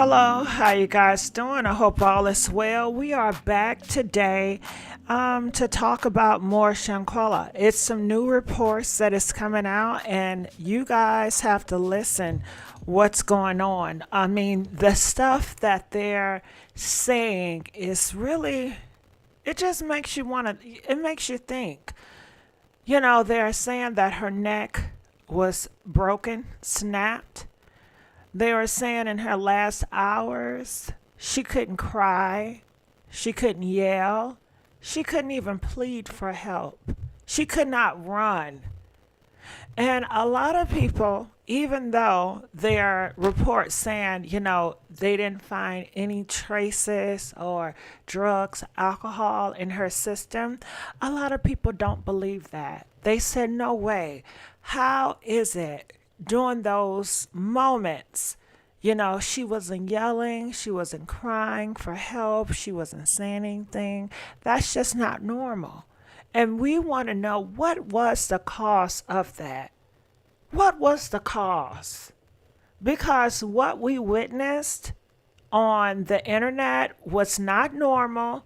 Hello, how you guys doing? I hope all is well. We are back today to talk about more Shanquella. It's some new reports that is coming out, and you guys have to listen what's going on. I mean, the stuff that they're saying is really, it just makes you want to, it makes you think. You know, they're saying that her neck was broken, snapped. They were saying in her last hours, she couldn't cry, she couldn't yell, she couldn't even plead for help. She could not run. And a lot of people, even though their reports saying, you know, they didn't find any traces or drugs, alcohol in her system, a lot of people don't believe that. They said, no way. How is it during those moments? You know, she wasn't yelling, she wasn't crying for help, she wasn't saying anything. That's just not normal. And we want to know, what was the cause of that? What was the cause? Because what we witnessed on the internet was not normal,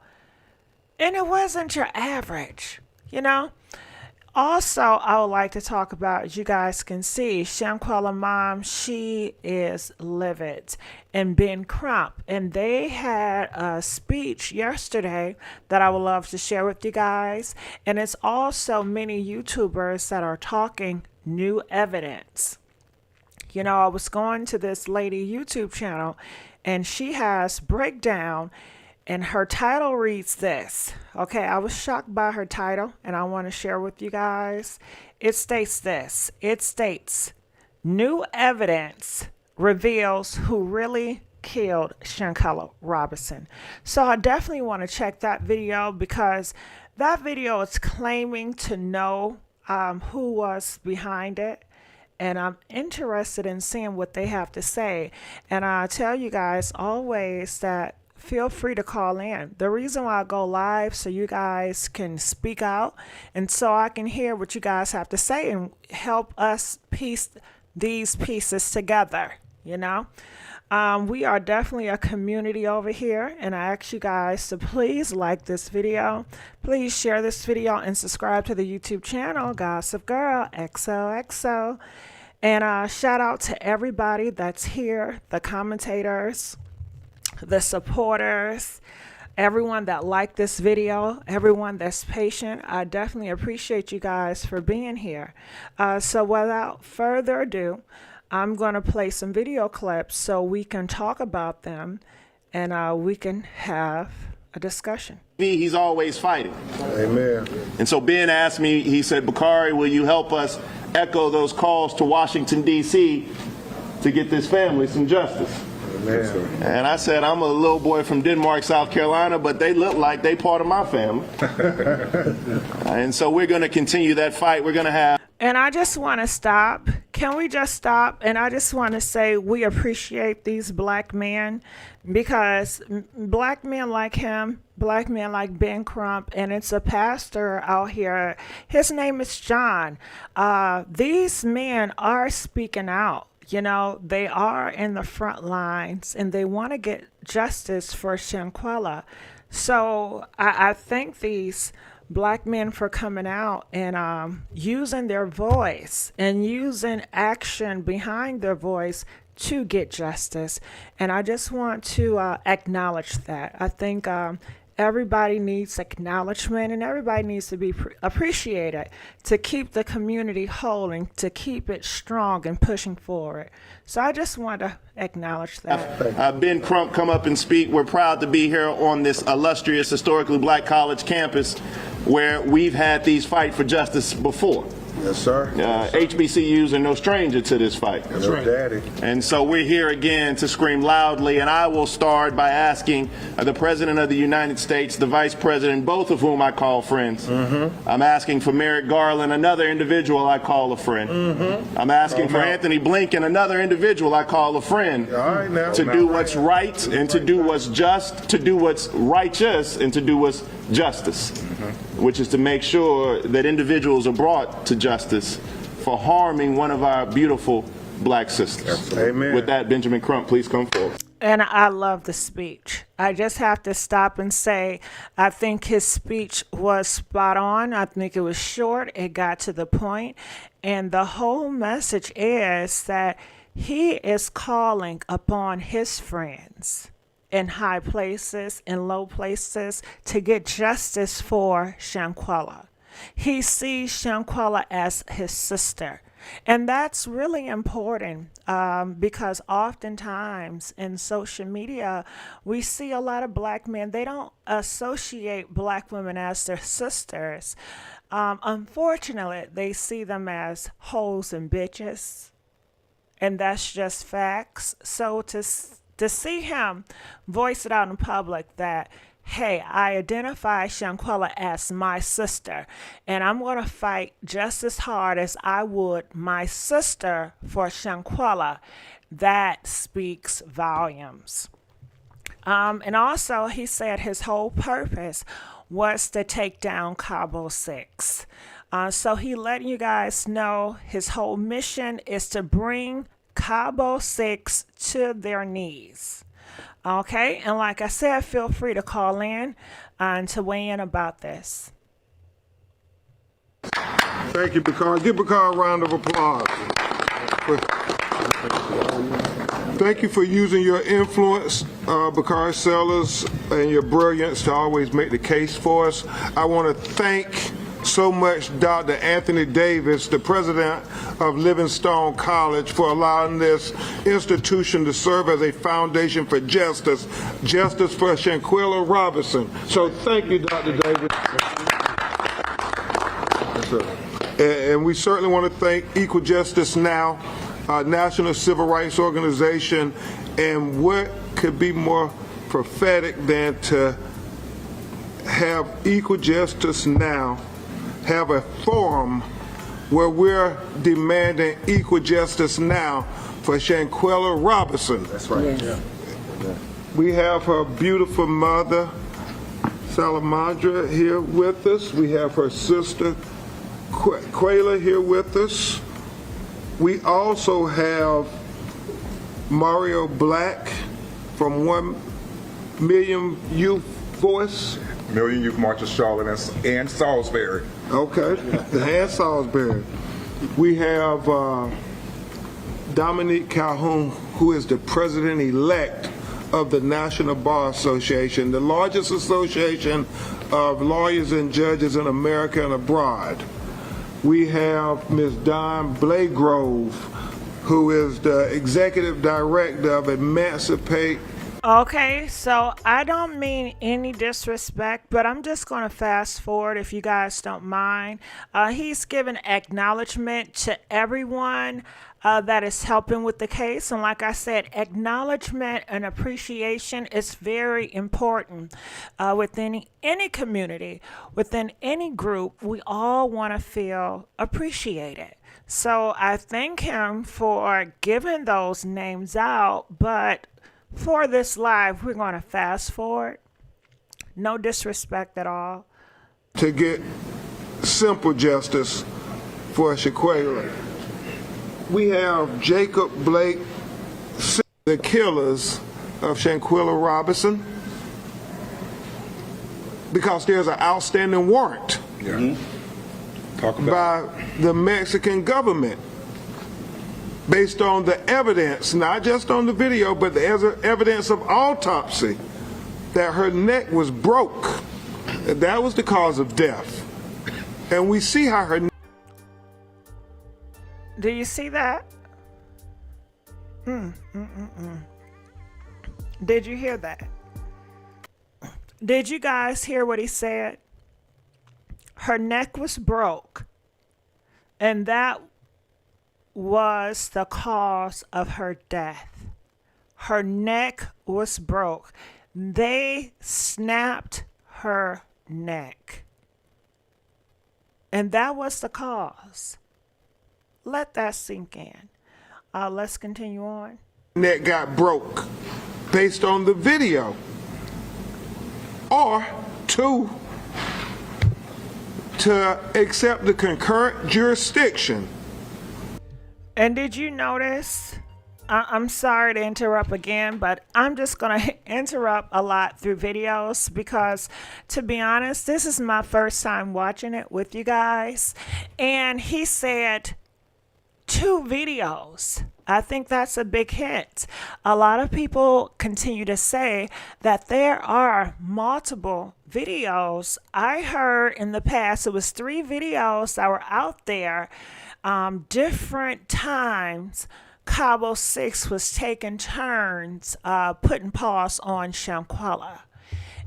and it wasn't your average, you know? Also, I would like to talk about, as you guys can see, Shanquella mom, she is livid, and Ben Crump. And they had a speech yesterday that I would love to share with you guys. And it's also many YouTubers that are talking new evidence. You know, I was going to this lady YouTube channel, and she has breakdown. And her title reads this. Okay, I was shocked by her title, and I want to share with you guys. It states this. It states, new evidence reveals who really killed Shanquella Robinson. So I definitely want to check that video, because that video is claiming to know who was behind it. And I'm interested in seeing what they have to say. And I tell you guys always that feel free to call in. The reason why I go live, so you guys can speak out, and so I can hear what you guys have to say and help us piece these pieces together, you know. We are definitely a community over here, and I ask you guys to please like this video, please share this video, and subscribe to the YouTube channel, Gossip Girl XOXO. And shout out to everybody that's here, the commentators, the supporters, everyone that liked this video, everyone that's patient. I definitely appreciate you guys for being here. So without further ado, I'm going to play some video clips so we can talk about them, and we can have a discussion. He's always fighting. Amen. And so Ben asked me, he said, Bakari, will you help us echo those calls to Washington, D.C. to get this family some justice? Amen. And I said, I'm a little boy from Denmark, South Carolina, but they look like they part of my family. And so we're going to continue that fight. We're going to have... And I just want to stop. Can we just stop? And I just want to say we appreciate these black men, because black men like him, black men like Ben Crump, and it's a pastor out here. His name is John. These men are speaking out. You know, they are in the front lines, and they want to get justice for Shanquella. So I thank these black men for coming out and using their voice and using action behind their voice to get justice. And I just want to acknowledge that. I think everybody needs acknowledgement, and everybody needs to be appreciated to keep the community whole and to keep it strong and pushing forward. So I just want to acknowledge that. Ben Crump come up and speak. We're proud to be here on this illustrious, historically black college campus where we've had these fight for justice before. Yes, sir. HBCUs are no stranger to this fight. That's right, Daddy. And so we're here again to scream loudly, and I will start by asking the President of the United States, the Vice President, both of whom I call friends. I'm asking for Merrick Garland, another individual I call a friend. I'm asking for Anthony Blinken, another individual I call a friend, to do what's right and to do what's just, to do what's righteous and to do what's justice, which is to make sure that individuals are brought to justice for harming one of our beautiful black sisters. Amen. With that, Benjamin Crump, please come forward. And I love the speech. I just have to stop and say, I think his speech was spot on. I think it was short, it got to the point, and the whole message is that he is calling upon his friends in high places, in low places, to get justice for Shanquella. He sees Shanquella as his sister. And that's really important because oftentimes in social media, we see a lot of black men, they don't associate black women as their sisters. Unfortunately, they see them as hoes and bitches. And that's just facts. So to see him voice it out in public that, hey, I identify Shanquella as my sister, and I'm going to fight just as hard as I would my sister for Shanquella, that speaks volumes. And also, he said his whole purpose was to take down Cabo 6. So he let you guys know his whole mission is to bring Cabo 6 to their knees. Okay, and like I said, feel free to call in and to weigh in about this. Thank you, Bakar. Give Bakar a round of applause. Thank you for using your influence, Bakar Sellers, and your brilliance to always make the case for us. I want to thank so much Dr. Anthony Davis, the president of Livingstone College, for allowing this institution to serve as a foundation for justice, justice for Shanquella Robinson. So thank you, Dr. Davis. And we certainly want to thank Equal Justice Now, National Civil Rights Organization, and what could be more prophetic than to have Equal Justice Now have a forum where we're demanding equal justice now for Shanquella Robinson. That's right. Yeah. We have her beautiful mother, Salamandra, here with us. We have her sister, Quayla, here with us. We also have Mario Black from 1 Million Youth Voice. Million Youth March of Charlotte and Salisbury. Okay, and Salisbury. We have Dominique Calhoun, who is the president-elect of the National Bar Association, the largest association of lawyers and judges in America and abroad. We have Ms. Dawn Blagrove, who is the executive director of Emancipate. Okay, so I don't mean any disrespect, but I'm just going to fast forward if you guys don't mind. He's given acknowledgement to everyone that is helping with the case. And like I said, acknowledgement and appreciation is very important within any community, within any group. We all want to feel appreciated. So I thank him for giving those names out, but for this live, we're going to fast forward. No disrespect at all. To get simple justice for Shanquella. We have Jacob Blake, the killers of Shanquella Robinson, because there's an outstanding warrant by the Mexican government based on the evidence, not just on the video, but the evidence of autopsy, that her neck was broke. That was the cause of death. And we see how her... Do you see that? Did you hear that? Did you guys hear what he said? Her neck was broke, and that was the cause of her death. Her neck was broke. They snapped her neck. And that was the cause. Let that sink in. Let's continue on. Neck got broke based on the video. Or two, to accept the concurrent jurisdiction. And did you notice I'm sorry to interrupt again, but I'm just going to interrupt a lot through videos because, to be honest, this is my first time watching it with you guys. And he said 2 videos. I think that's a big hit. A lot of people continue to say that there are multiple videos. I heard in the past it was 3 videos that were out there, different times. Cabo 6 was taking turns putting paws on Shanquella,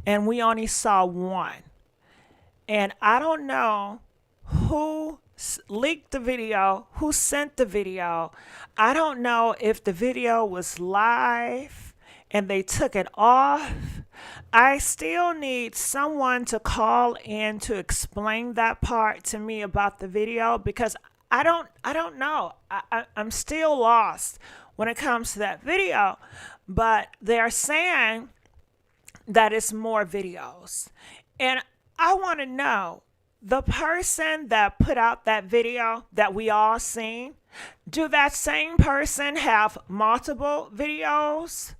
and we only saw 1. And I don't know who leaked the video, who sent the video. I don't know if the video was live and they took it off. I still need someone to call in to explain that part to me about the video, because I don't know. I'm still lost when it comes to that video, but they're saying that it's more videos. And I want to know, the person that put out that video that we all seen, do that same person have multiple videos?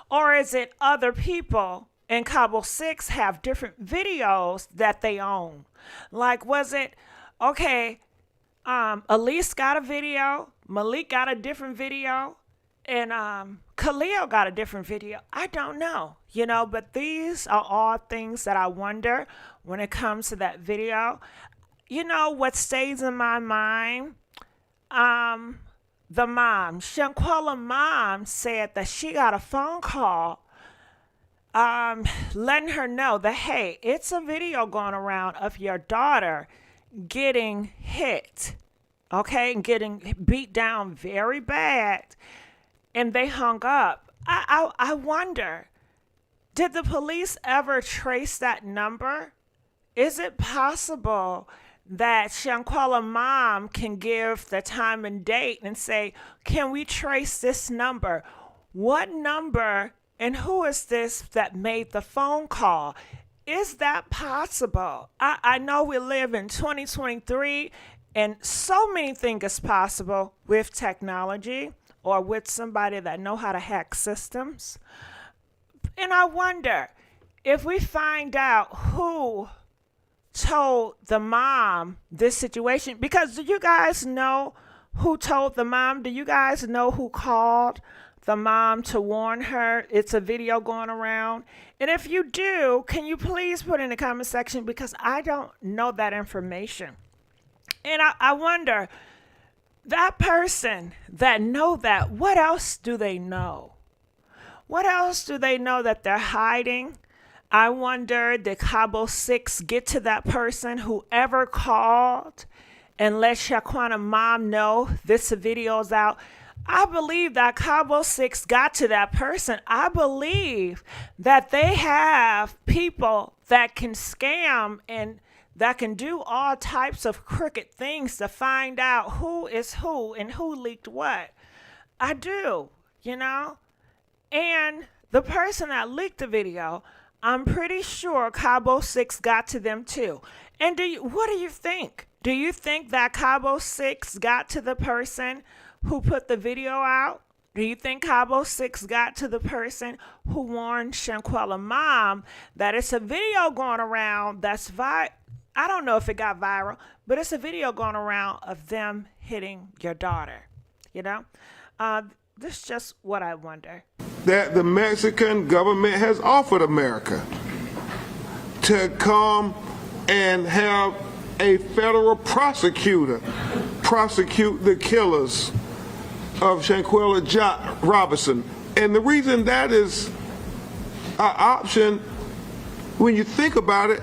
Or is it other people in Cabo 6 have different videos that they own? Like, was it, okay, Elise got a video, Malik got a different video, and Khalil got a different video. I don't know, but these are all things that I wonder when it comes to that video. What stays in my mind? The mom, Shanquella mom, said that she got a phone call letting her know that, hey, it's a video going around of your daughter getting hit, okay, and getting beat down very bad, and they hung up. I wonder, did the police ever trace that number? Is it possible that Shanquella mom can give the time and date and say, can we trace this number? What number and who is this that made the phone call? Is that possible? I know we live in 2023 and so many things is possible with technology or with somebody that know how to hack systems. And I wonder if we find out who told the mom this situation, because do you guys know who told the mom? Do you guys know who called the mom to warn her it's a video going around? And if you do, can you please put in the comment section, because I don't know that information. And I wonder, that person that know that, what else do they know? What else do they know that they're hiding? I wonder, did Cabo 6 get to that person, whoever called, and let Shaquana mom know this video's out? I believe that Cabo 6 got to that person. I believe that they have people that can scam and that can do all types of crooked things to find out who is who and who leaked what. I do, And the person that leaked the video, I'm pretty sure Cabo 6 got to them too. And what do you think? Do you think that Cabo 6 got to the person who put the video out? Do you think Cabo 6 got to the person who warned Shanquella mom that it's a video going around that's I don't know if it got viral, but it's a video going around of them hitting your daughter, This is just what I wonder. That the Mexican government has offered America to come and have a federal prosecutor prosecute the killers of Shanquella Robinson. And the reason that is an option, when you think about it,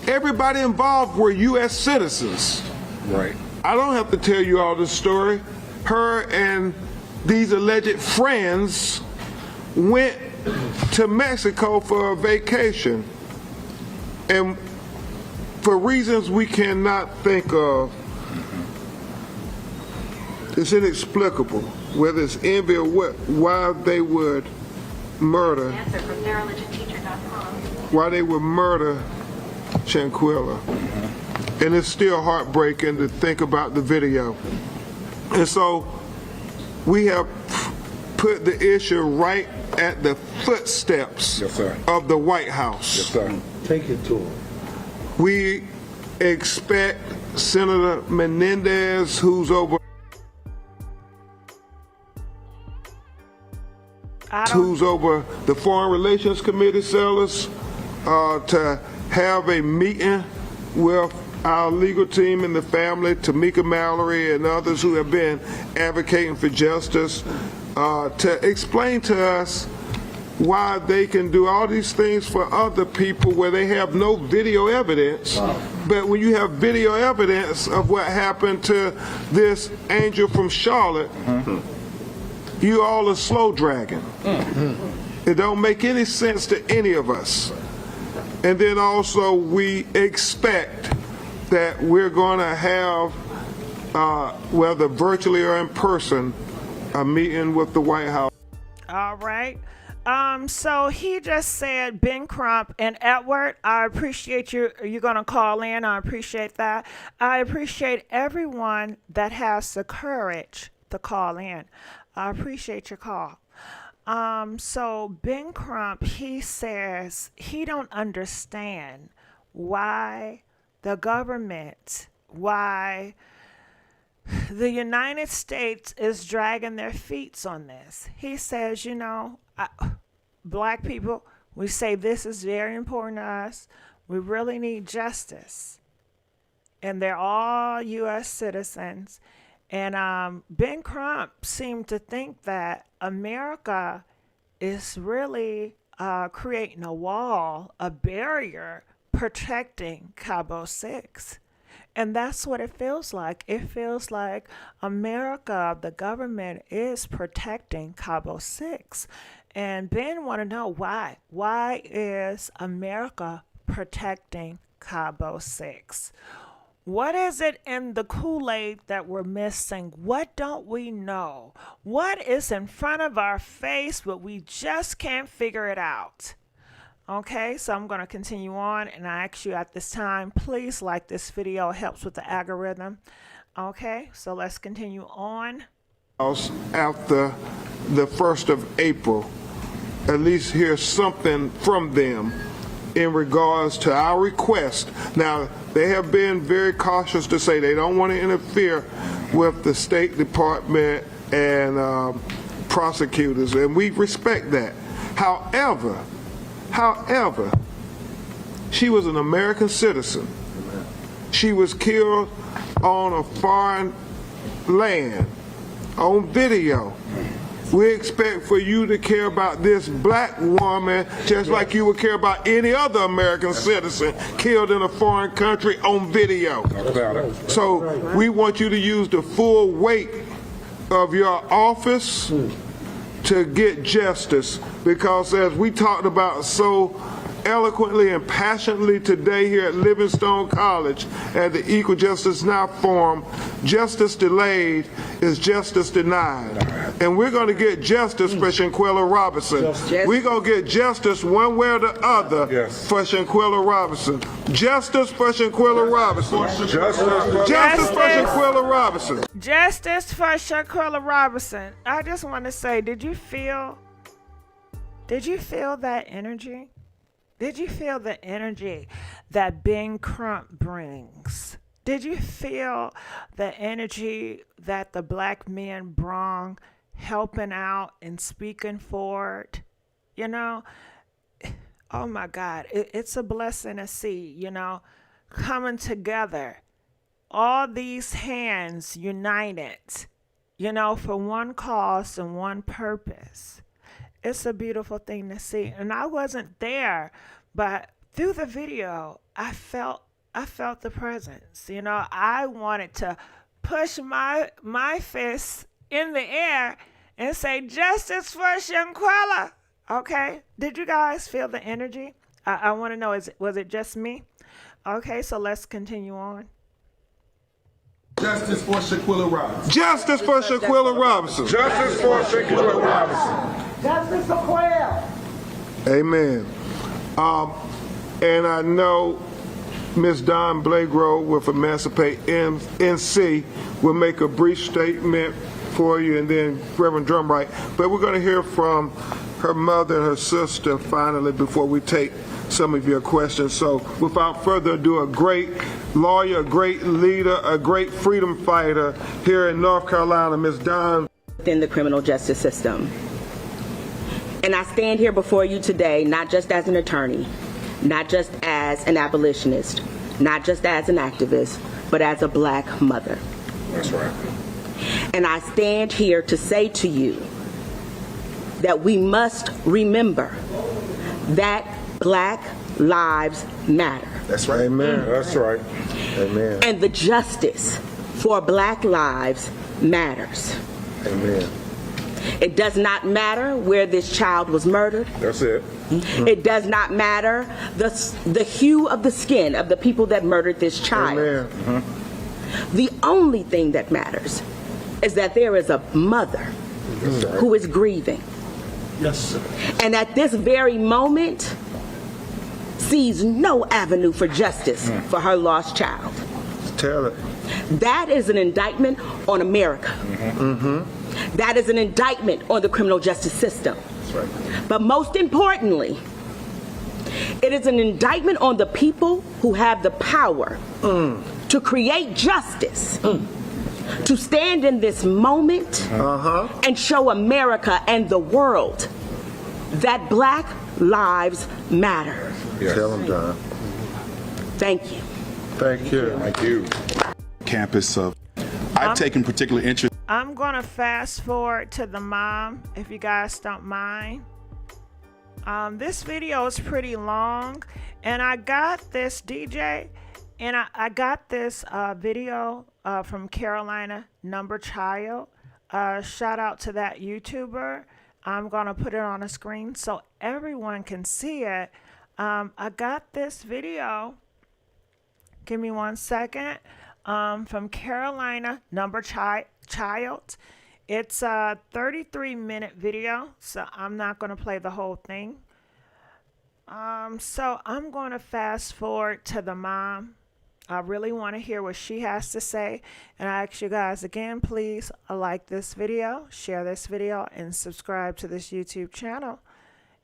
everybody involved were U.S. citizens. Right. I don't have to tell you all this story. Her and these alleged friends went to Mexico for a vacation, and for reasons we cannot think of, it's inexplicable, whether it's envy or what, why they would murder, why they would murder Shanquella. And it's still heartbreaking to think about the video. And so we have put the issue right at the footsteps Yes, sir. of the White House. Yes, sir. Take it to him. We expect Senator Menendez, who's over the Foreign Relations Committee, sellers, to have a meeting with our legal team and the family, Tamika Mallory and others who have been advocating for justice, to explain to us why they can do all these things for other people where they have no video evidence. But when you have video evidence of what happened to this angel from Charlotte, you all are slow dragging. It don't make any sense to any of us. And then also we expect that we're going to have, whether virtually or in person, a meeting with the White House. All right. So he just said, Ben Crump and Edward, I appreciate you're going to call in. I appreciate that. I appreciate everyone that has the courage to call in. I appreciate your call. So Ben Crump, he says he don't understand why the government, why the United States is dragging their feet on this. He says, you know, black people, we say this is very important to us. We really need justice. And they're all U.S. citizens. And Ben Crump seemed to think that America is really creating a wall, a barrier, protecting Cabo 6. And that's what it feels like. It feels like America, the government, is protecting Cabo 6. And Ben want to know why. Why is America protecting Cabo 6? What is it in the Kool-Aid that we're missing? What don't we know? What is in front of our face, but we just can't figure it out? Okay, so I'm going to continue on, and I ask you at this time, please like this video. It helps with the algorithm. Okay, so let's continue on. After the 1st of April, at least hear something from them in regards to our request. Now, they have been very cautious to say they don't want to interfere with the State Department and prosecutors, and we respect that. However, she was an American citizen. She was killed on a foreign land, on video. We expect for you to care about this black woman just like you would care about any other American citizen killed in a foreign country on video. So we want you to use the full weight of your office to get justice, because as we talked about so eloquently and passionately today here at Livingstone College at the Equal Justice Now Forum, justice delayed is justice denied. And we're going to get justice for Shanquella Robinson. We're going to get justice one way or the other for Shanquella Robinson. Justice for Shanquella Robinson. Justice for Shanquella Robinson. Justice for Shanquella Robinson. I just want to say, did you feel that energy? Did you feel the energy that Ben Crump brings? Did you feel the energy that the black men bring, helping out and speaking for it? You know, oh my God, it's a blessing to see, you know, coming together. All these hands united, you know, for one cause and one purpose. It's a beautiful thing to see. And I wasn't there, but through the video, I felt the presence. You know, I wanted to push my fist in the air and say, justice for Shanquella. Okay? Did you guys feel the energy? I want to know, was it just me? Okay, so let's continue on. Justice for Shanquella Robinson. Justice for Shanquella Robinson. Justice for Shanquella Robinson. Justice for Quail. Amen. And I know Ms. Dawn Blagrove with Emancipate NC will make a brief statement for you, and then Reverend Drumright. But we're going to hear from her mother and her sister finally before we take some of your questions. So without further ado, a great lawyer, a great leader, a great freedom fighter here in North Carolina, Ms. Dawn. Within the criminal justice system. And I stand here before you today not just as an attorney, not just as an abolitionist, not just as an activist, but as a black mother. That's right. And I stand here to say to you that we must remember that Black lives matter. That's right. Amen. That's right. Amen. And the justice for Black lives matters. Amen. It does not matter where this child was murdered. That's it. It does not matter the hue of the skin of the people that murdered this child. Amen. The only thing that matters is that there is a mother who is grieving. Yes, sir. And at this very moment, sees no avenue for justice for her lost child. Tell it. That is an indictment on America. That is an indictment on the criminal justice system. That's right. But most importantly, it is an indictment on the people who have the power to create justice, to stand in this moment and show America and the world that Black lives matter. Yes. Tell them, Don. Thank you. Thank you. Thank you. Campus of, I've taken particular interest. I'm going to fast forward to the mom, if you guys don't mind. This video is pretty long, and I got this DJ, and I got this video from Carolina Number Child. Shout out to that YouTuber. I'm going to put it on the screen so everyone can see it. I got this video. Give me 1 second. From Carolina Number Child. It's a 33-minute video, so I'm not going to play the whole thing. So I'm going to fast forward to the mom. I really want to hear what she has to say, and I ask you guys again, please like this video, share this video, and subscribe to this YouTube channel.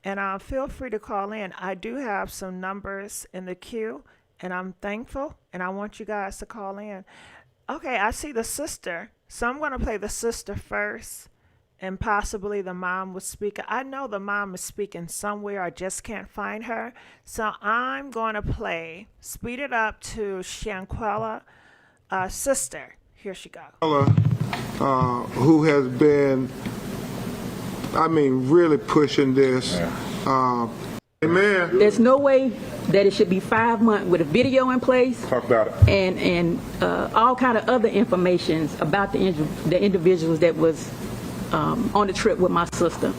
And feel free to call in. I do have some numbers in the queue, and I'm thankful, and I want you guys to call in. Okay, I see the sister, so I'm going to play the sister first, and possibly the mom will speak. I know the mom is speaking somewhere. I just can't find her. So I'm going to play, speed it up to Shanquella, sister. Here she goes. Who has been, I mean, really pushing this. Amen. There's no way that it should be 5 months with a video in place. Talk about it. And all kind of other information about the individuals that was on the trip with my sister.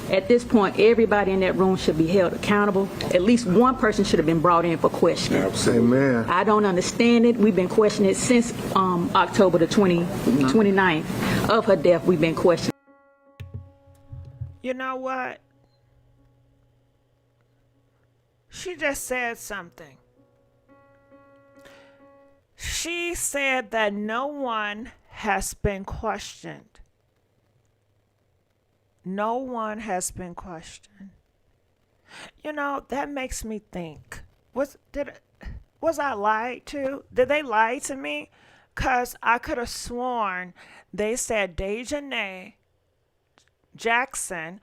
At this point, everybody in that room should be held accountable. At least one person should have been brought in for questioning. Amen. I don't understand it. We've been questioning it since October the 29th of her death. We've been questioning. You know what? She just said something. She said that no one has been questioned. No one has been questioned. You know, that makes me think. Was I lied to? Did they lie to me? Because I could have sworn they said Dejanay Jackson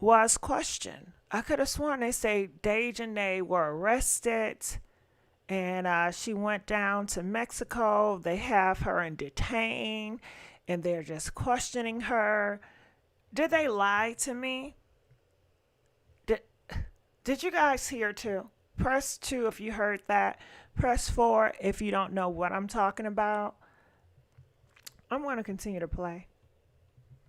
was questioned. I could have sworn they say Dejanay were arrested, and she went down to Mexico. They have her in detain, and they're just questioning her. Did they lie to me? Did you guys hear too? Press 2 if you heard that. Press 4 if you don't know what I'm talking about. I'm going to continue to play.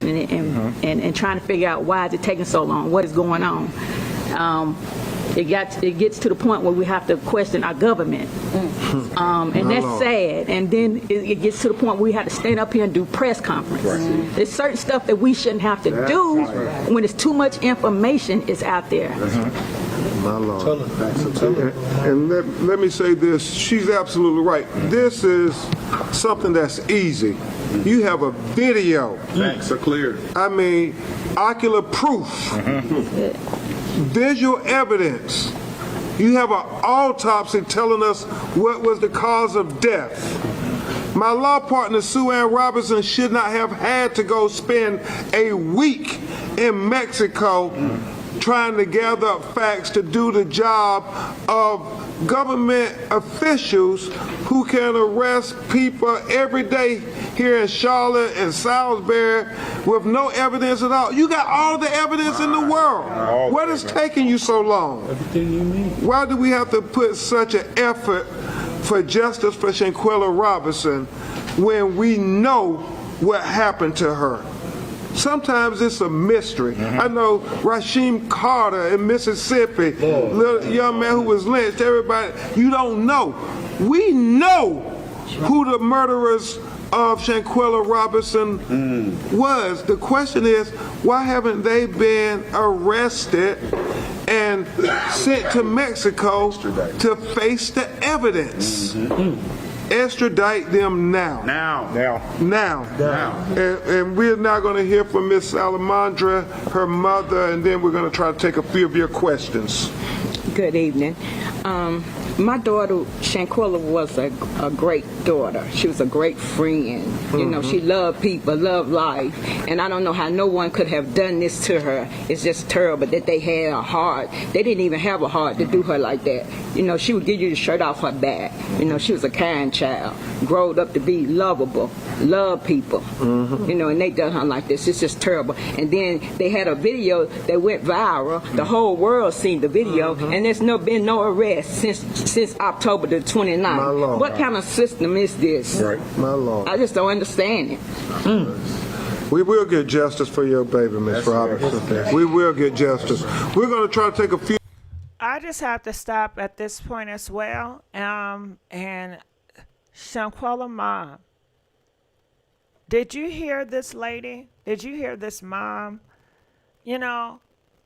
And trying to figure out why is it taking so long? What is going on? It gets to the point where we have to question our government, and that's sad. And then it gets to the point where we have to stand up here and do press conference. There's certain stuff that we shouldn't have to do when it's too much information is out there. My Lord. And let me say this, she's absolutely right. This is something that's easy. You have a video. Facts are clear. I mean, ocular proof, visual evidence. You have an autopsy telling us what was the cause of death. My law partner, Sue Ann Robinson, should not have had to go spend a week in Mexico trying to gather up facts to do the job of government officials who can arrest people every day here in Charlotte and Salisbury with no evidence at all. You got all the evidence in the world. What is taking you so long? Everything you need. Why do we have to put such an effort for justice for Shanquella Robinson when we know what happened to her? Sometimes it's a mystery. I know Rasheem Carter in Mississippi, little young man who was lynched, everybody, you don't know. We know who the murderers of Shanquella Robinson was. The question is, why haven't they been arrested and sent to Mexico to face the evidence? Extradite them now. Now. And we're now going to hear from Miss Salamandra, her mother, and then we're going to try to take a few of your questions. Good evening. My daughter, Shanquella, was a great daughter. She was a great friend. You know, she loved people, loved life. And I don't know how no one could have done this to her. It's just terrible that they had a heart. They didn't even have a heart to do her like that. You know, she would give you the shirt off her back. You know, she was a kind child, growed up to be lovable, love people. You know, and they done her like this. It's just terrible. And then they had a video that went viral. The whole world seen the video, and there's been no arrest since October the 29th. My Lord. What kind of system is this? Right. My Lord. I just don't understand it. We will get justice for your baby, Miss Robinson. We will get justice. We're going to try to take a few. I just have to stop at this point as well. And Shanquella mom, did you hear this lady? Did you hear this mom? You know,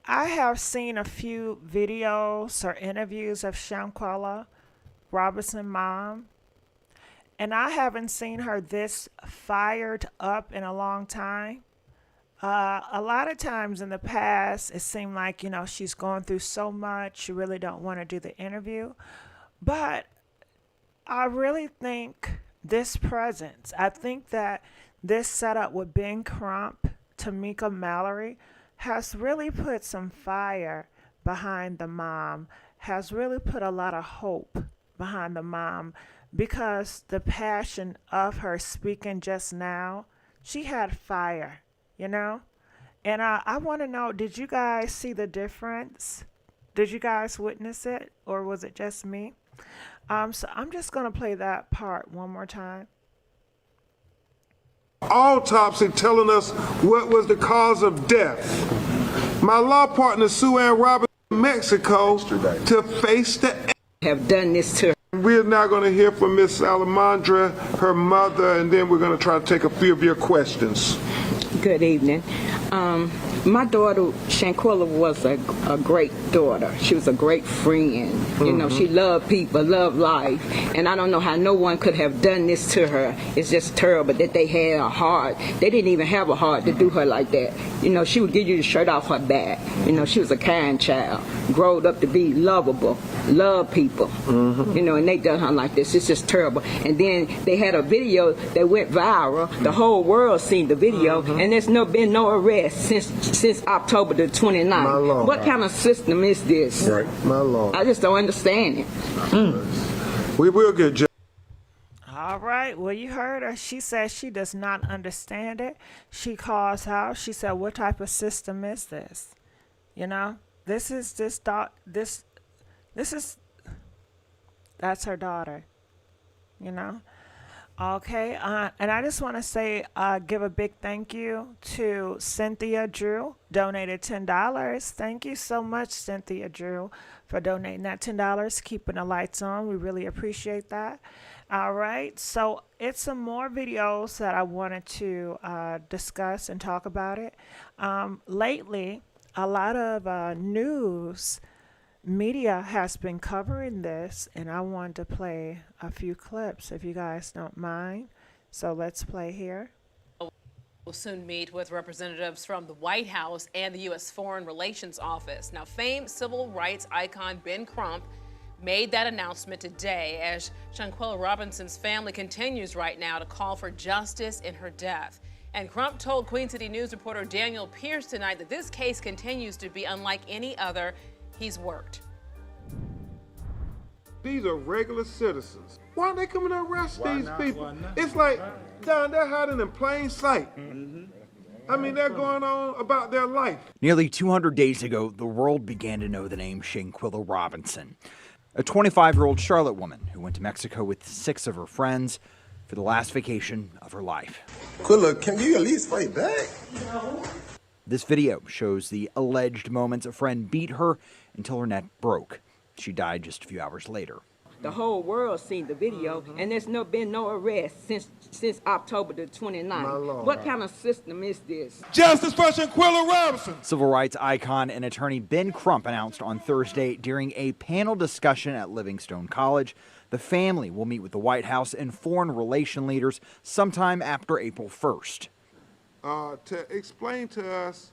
I have seen a few videos or interviews of Shanquella Robinson mom, and I haven't seen her this fired up in a long time. A lot of times in the past, it seemed like, you know, she's going through so much, she really don't want to do the interview. But I really think this presence, I think that this setup with Ben Crump, Tamika Mallory, has really put some fire behind the mom, has really put a lot of hope behind the mom, because the passion of her speaking just now, she had fire, you know? And I want to know, did you guys see the difference? Did you guys witness it, or was it just me? So I'm just going to play that part one more time. Autopsy telling us what was the cause of death. My law partner, Sue Ann Robinson, in Mexico to face the Have done this to her. We're now going to hear from Miss Salamandra, her mother, and then we're going to try to take a few of your questions. Good evening. My daughter, Shanquella, was a great daughter. She was a great friend. You know, she loved people, loved life. And I don't know how no one could have done this to her. It's just terrible that they had a heart. They didn't even have a heart to do her like that. You know, she would give you the shirt off her back. You know, she was a kind child, growed up to be lovable, love people. You know, and they done her like this. It's just terrible. And then they had a video that went viral. The whole world seen the video, and there's been no arrest since October the 29th. My Lord. What kind of system is this? Right. My Lord. I just don't understand it. We will get justice. All right. Well, you heard her. She says she does not understand it. She calls out. She said, what type of system is this? You know, that's her daughter, you know? Okay, and I just want to say, give a big thank you to Cynthia Drew, donated $10. Thank you so much, Cynthia Drew, for donating that $10, keeping the lights on. We really appreciate that. All right, so it's some more videos that I wanted to discuss and talk about it. Lately, a lot of news media has been covering this, and I wanted to play a few clips if you guys don't mind. So let's play here. Will soon meet with representatives from the White House and the U.S. Foreign Relations Office. Now, famed civil rights icon Ben Crump made that announcement today as Shanquella Robinson's family continues right now to call for justice in her death. And Crump told Queen City News reporter Daniel Pierce tonight that this case continues to be unlike any other he's worked. These are regular citizens. Why aren't they coming to arrest these people? It's like, Don, they're hiding in plain sight. I mean, they're going on about their life. Nearly 200 days ago, the world began to know the name Shanquella Robinson, a 25-year-old Charlotte woman who went to Mexico with 6 of her friends for the last vacation of her life. Quilla, can you at least fight back? No. This video shows the alleged moments a friend beat her until her neck broke. She died just a few hours later. The whole world seen the video, and there's been no arrest since October the 29th. What kind of system is this? Justice for Shanquella Robinson! Civil rights icon and attorney Ben Crump announced on Thursday during a panel discussion at Livingstone College the family will meet with the White House and foreign relation leaders sometime after April 1st. To explain to us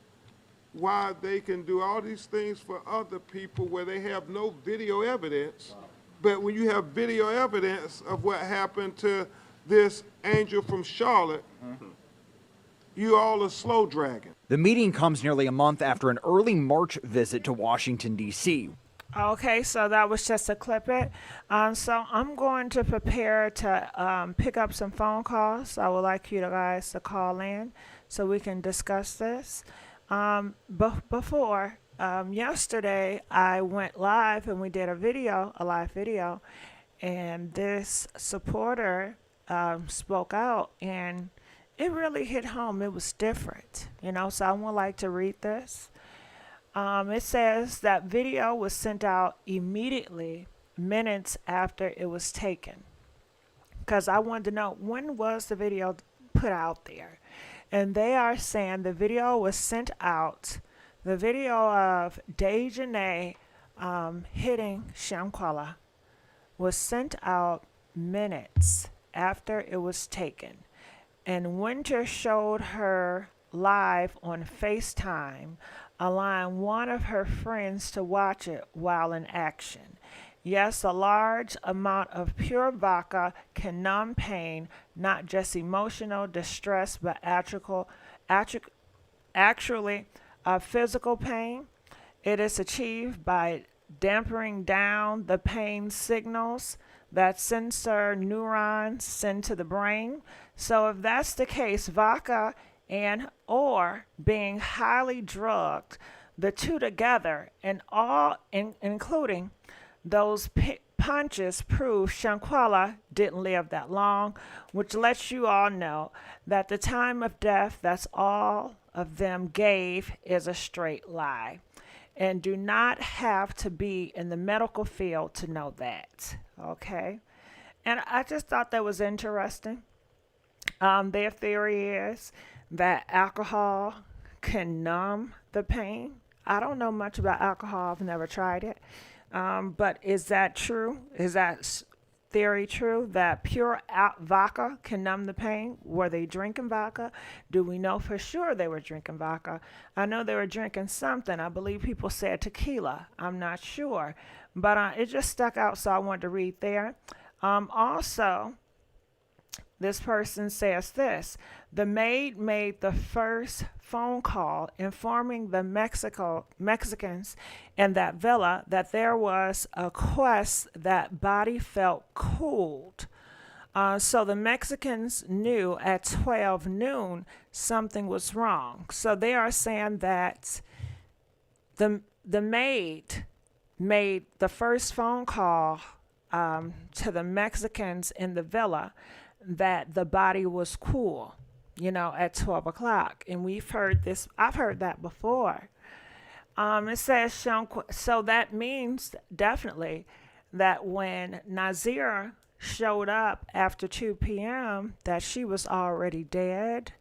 why they can do all these things for other people where they have no video evidence, but when you have video evidence of what happened to this angel from Charlotte, you all are slow dragging. The meeting comes nearly a month after an early March visit to Washington, D.C. Okay, so that was just a clip it. So I'm going to prepare to pick up some phone calls. I would like you guys to call in so we can discuss this. Before, yesterday I went live and we did a live video, and this supporter spoke out, and it really hit home. It was different, you know, so I would like to read this. It says that video was sent out immediately, minutes after it was taken, because I wanted to know, when was the video put out there? And they are saying the video was sent out, the video of Dejanay hitting Shanquella was sent out minutes after it was taken. And Winter showed her live on FaceTime, allowing one of her friends to watch it while in action. Yes, a large amount of pure vodka can numb pain, not just emotional distress, but actually physical pain. It is achieved by dampening down the pain signals that sensor neurons send to the brain. So if that's the case, vodka and or being highly drugged, the two together, and all including those punches, prove Shanquella didn't live that long, which lets you all know that the time of death that's all of them gave is a straight lie, and do not have to be in the medical field to know that. Okay, and I just thought that was interesting. Their theory is that alcohol can numb the pain. I don't know much about alcohol. I've never tried it. But is that true? Is that theory true, that pure vodka can numb the pain? Were they drinking vodka? Do we know for sure they were drinking vodka? I know they were drinking something. I believe people said tequila. I'm not sure. But it just stuck out, so I wanted to read there. Also, this person says this: the maid made the first phone call informing the Mexicans in that villa that there was a quest that body felt cooled. So the Mexicans knew at 12 noon something was wrong. So they are saying that the maid made the first phone call to the Mexicans in the villa that the body was cool, you know, at 12 o'clock. And we've heard this, I've heard that before. It says, so that means definitely that when Nazir showed up after 2 p.m., that she was already dead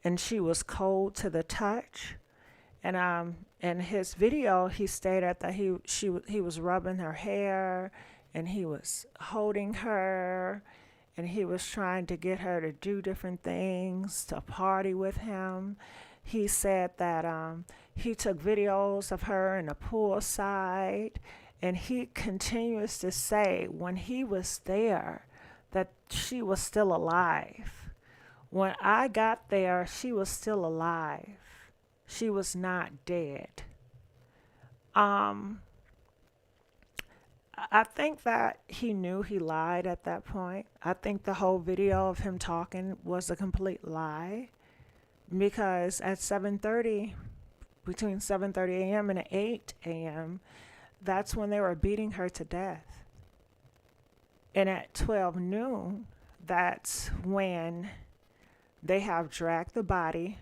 and she was cold to the touch. And in his video, he stated that he was rubbing her hair, and he was holding her, and he was trying to get her to do different things, to party with him. He said that he took videos of her in the poolside, and he continues to say when he was there that she was still alive. When I got there, she was still alive. She was not dead. I think that he knew he lied at that point. I think the whole video of him talking was a complete lie, because at 7:30, between 7:30 a.m. and 8 a.m., that's when they were beating her to death. And at 12 noon, that's when they have dragged the body,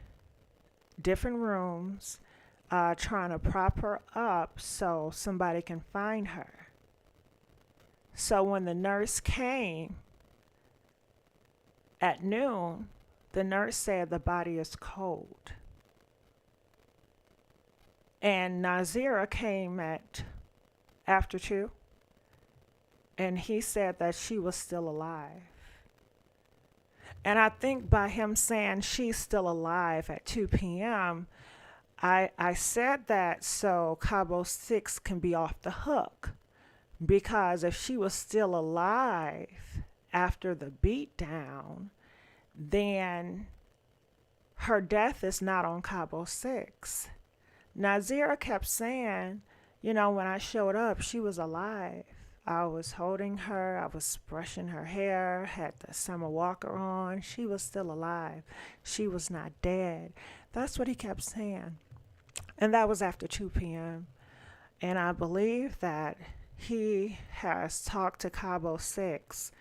different rooms, trying to prop her up so somebody can find her. So when the nurse came at noon, the nurse said the body is cold. And Nazira came at after 2, and he said that she was still alive. And I think by him saying she's still alive at 2 p.m., I said that so Cabo 6 can be off the hook. Because if she was still alive after the beatdown, then her death is not on Cabo 6. Nazira kept saying, you know, when I showed up, she was alive. I was holding her, I was brushing her hair, had the summer walker on. She was still alive. She was not dead. That's what he kept saying. And that was after 2 p.m. And I believe that he has talked to Cabo 6,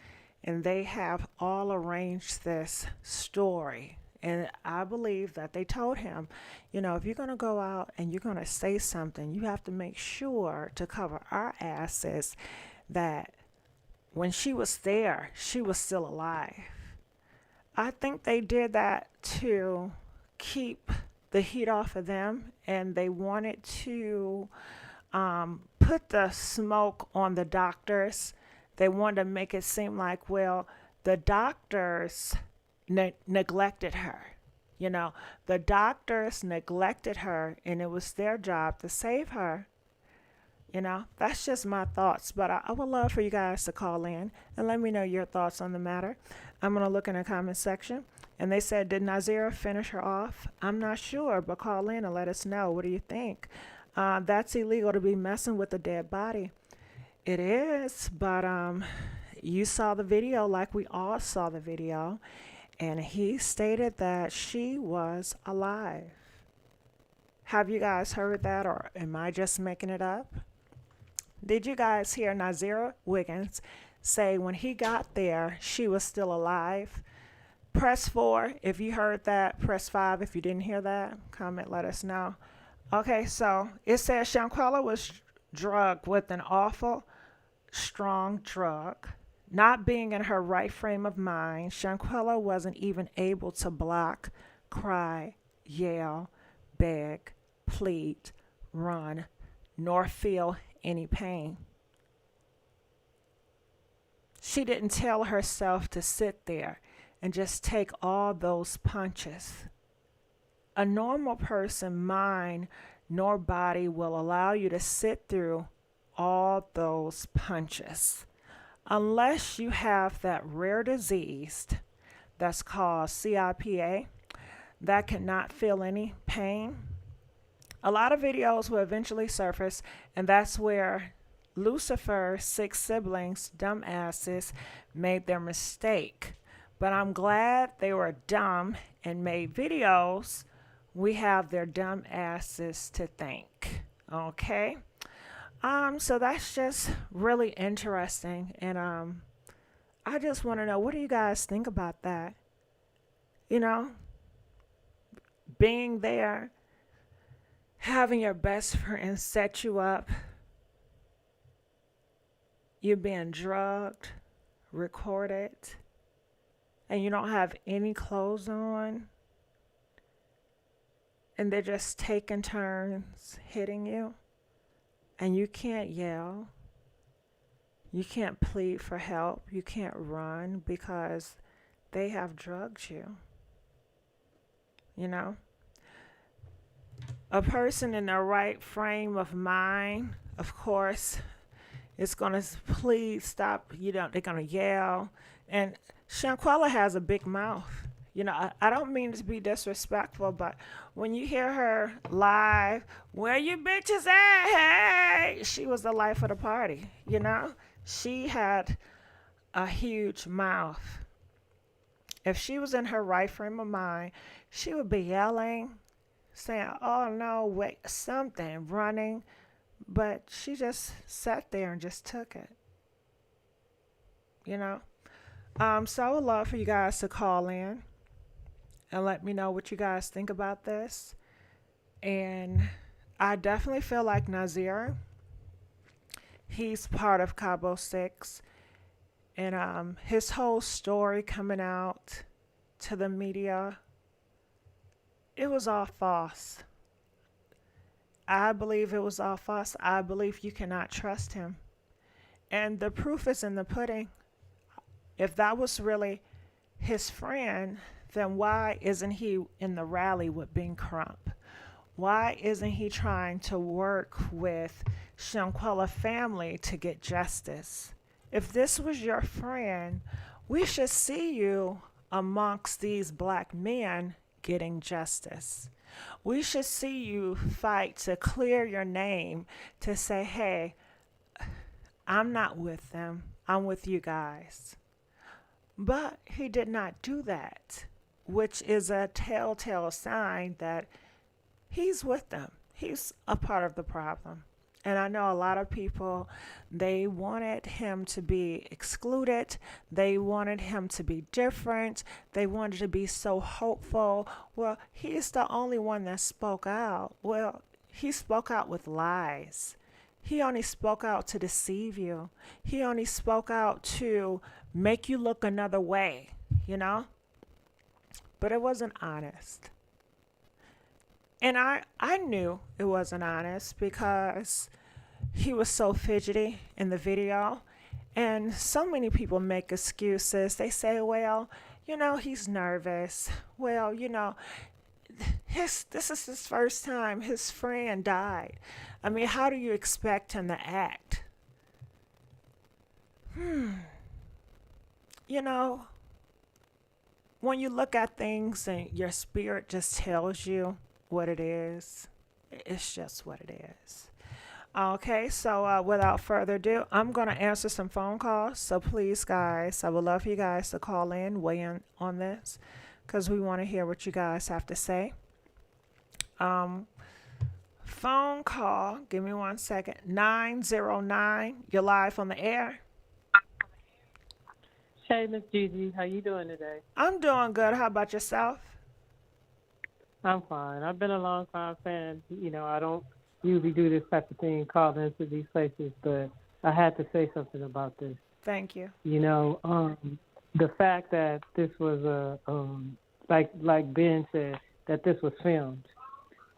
and they have all arranged this story. And I believe that they told him, you know, if you're going to go out and you're going to say something, you have to make sure to cover our asses that when she was there, she was still alive. I think they did that to keep the heat off of them, and they wanted to put the smoke on the doctors. They wanted to make it seem like, well, the doctors neglected her. You know, the doctors neglected her, and it was their job to save her. You know, that's just my thoughts, but I would love for you guys to call in and let me know your thoughts on the matter. I'm going to look in the comment section. And they said, did Nazira finish her off? I'm not sure, but call in and let us know. What do you think? That's illegal to be messing with a dead body. It is, but you saw the video like we all saw the video. And he stated that she was alive. Have you guys heard that, or am I just making it up? Did you guys hear Nazira Wiggins say when he got there, she was still alive? Press 4 if you heard that. Press 5 if you didn't hear that. Comment, let us know. Okay, so it says Shanquella was drugged with an awful strong drug. Not being in her right frame of mind, Shanquella wasn't even able to block, cry, yell, beg, plead, run, nor feel any pain. She didn't tell herself to sit there and just take all those punches. A normal person's mind nor body will allow you to sit through all those punches. Unless you have that rare disease that's called CIPA that cannot feel any pain. A lot of videos will eventually surface, and that's where Lucifer's 6 siblings, dumbasses, made their mistake. But I'm glad they were dumb and made videos. We have their dumb asses to thank. Okay? So that's just really interesting. And I just want to know, what do you guys think about that? You know? Being there, having your best friend set you up, you're being drugged, recorded, and you don't have any clothes on. and they're just taking turns hitting you, and you can't yell, you can't plead for help, you can't run because they have drugged you. You know? A person in their right frame of mind, of course, is going to please stop. You know, they're going to yell. And Shanquella has a big mouth. You know, I don't mean to be disrespectful, but when you hear her live, where you bitches at? Hey, she was the life of the party. You know, she had a huge mouth. If she was in her right frame of mind, she would be yelling, saying, oh no, wait, something, running. But she just sat there and just took it. You know? So I would love for you guys to call in and let me know what you guys think about this. And I definitely feel like Nazir, he's part of Cabo 6. And his whole story coming out to the media, it was all false. I believe it was all false. I believe you cannot trust him. And the proof is in the pudding. If that was really his friend, then why isn't he in the rally with Ben Crump? Why isn't he trying to work with Shanquella family to get justice? If this was your friend, we should see you amongst these black men getting justice. We should see you fight to clear your name, to say, hey, I'm not with them, I'm with you guys. But he did not do that, which is a telltale sign that he's with them. He's a part of the problem. And I know a lot of people, they wanted him to be excluded. They wanted him to be different. They wanted to be so hopeful. Well, he's the only one that spoke out. Well, he spoke out with lies. He only spoke out to deceive you. He only spoke out to make you look another way, you know? But it wasn't honest. And I knew it wasn't honest because he was so fidgety in the video. And so many people make excuses. They say, well, you know, he's nervous. Well, you know, this is his first time. His friend died. I mean, how do you expect him to act? You know, when you look at things and your spirit just tells you what it is, it's just what it is. Okay, so without further ado, I'm going to answer some phone calls. So please, guys, I would love for you guys to call in, weigh in on this, because we want to hear what you guys have to say. Phone call, give me 1 second, 909, you're live on the air. Hey, Miss Gigi, how you doing today? I'm doing good. How about yourself? I'm fine. I've been a long time fan. You know, I don't usually do this type of thing, call into these places, but I had to say something about this. Thank you. You know, the fact that this was like Ben said, that this was filmed.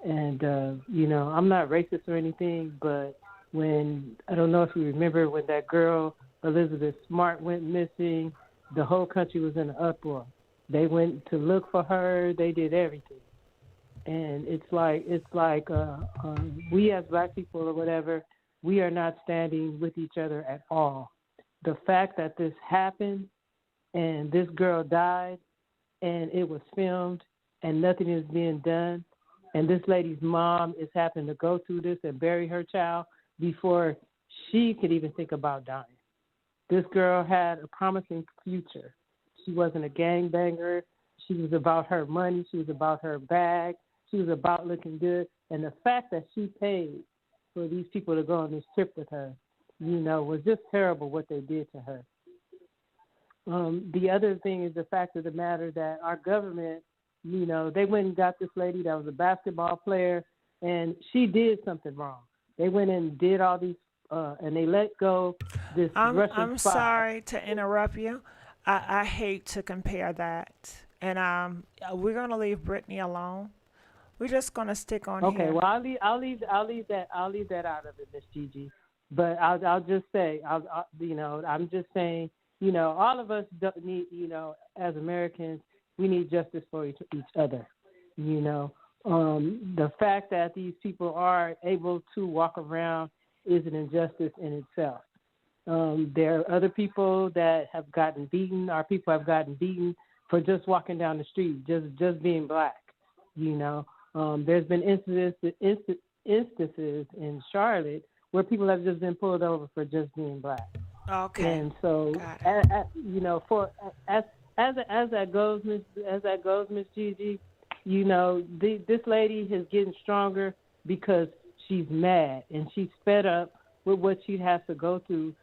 And, you know, I'm not racist or anything, but when, I don't know if you remember when that girl, Elizabeth Smart, went missing, the whole country was in an uproar. They went to look for her. They did everything. And it's like we as black people or whatever, we are not standing with each other at all. The fact that this happened and this girl died and it was filmed and nothing is being done, and this lady's mom is having to go through this and bury her child before she could even think about dying. This girl had a promising future. She wasn't a gangbanger. She was about her money. She was about her bag. She was about looking good. And the fact that she paid for these people to go on this trip with her, you know, was just terrible what they did to her. The other thing is the fact of the matter that our government, you know, they went and got this lady that was a basketball player, and she did something wrong. They went and did all these, and they let go this Russian I'm spy. sorry to interrupt you. I hate to compare that. And we're going to leave Brittany alone. We're just gonna stick on Okay, here. well, I'll leave that out of it, Miss Gigi. But I'll just say, I'm just saying, all of us need, as Americans, we need justice for each other. The fact that these people are able to walk around is an injustice in itself. There are other people that have gotten beaten. Our people have gotten beaten for just walking down the street, just being black. There's been instances in Charlotte where people have just been pulled over for just being black. Okay. And so, as that goes, Miss Gigi, this lady is getting stronger because she's mad and she's fed up with what she has to go through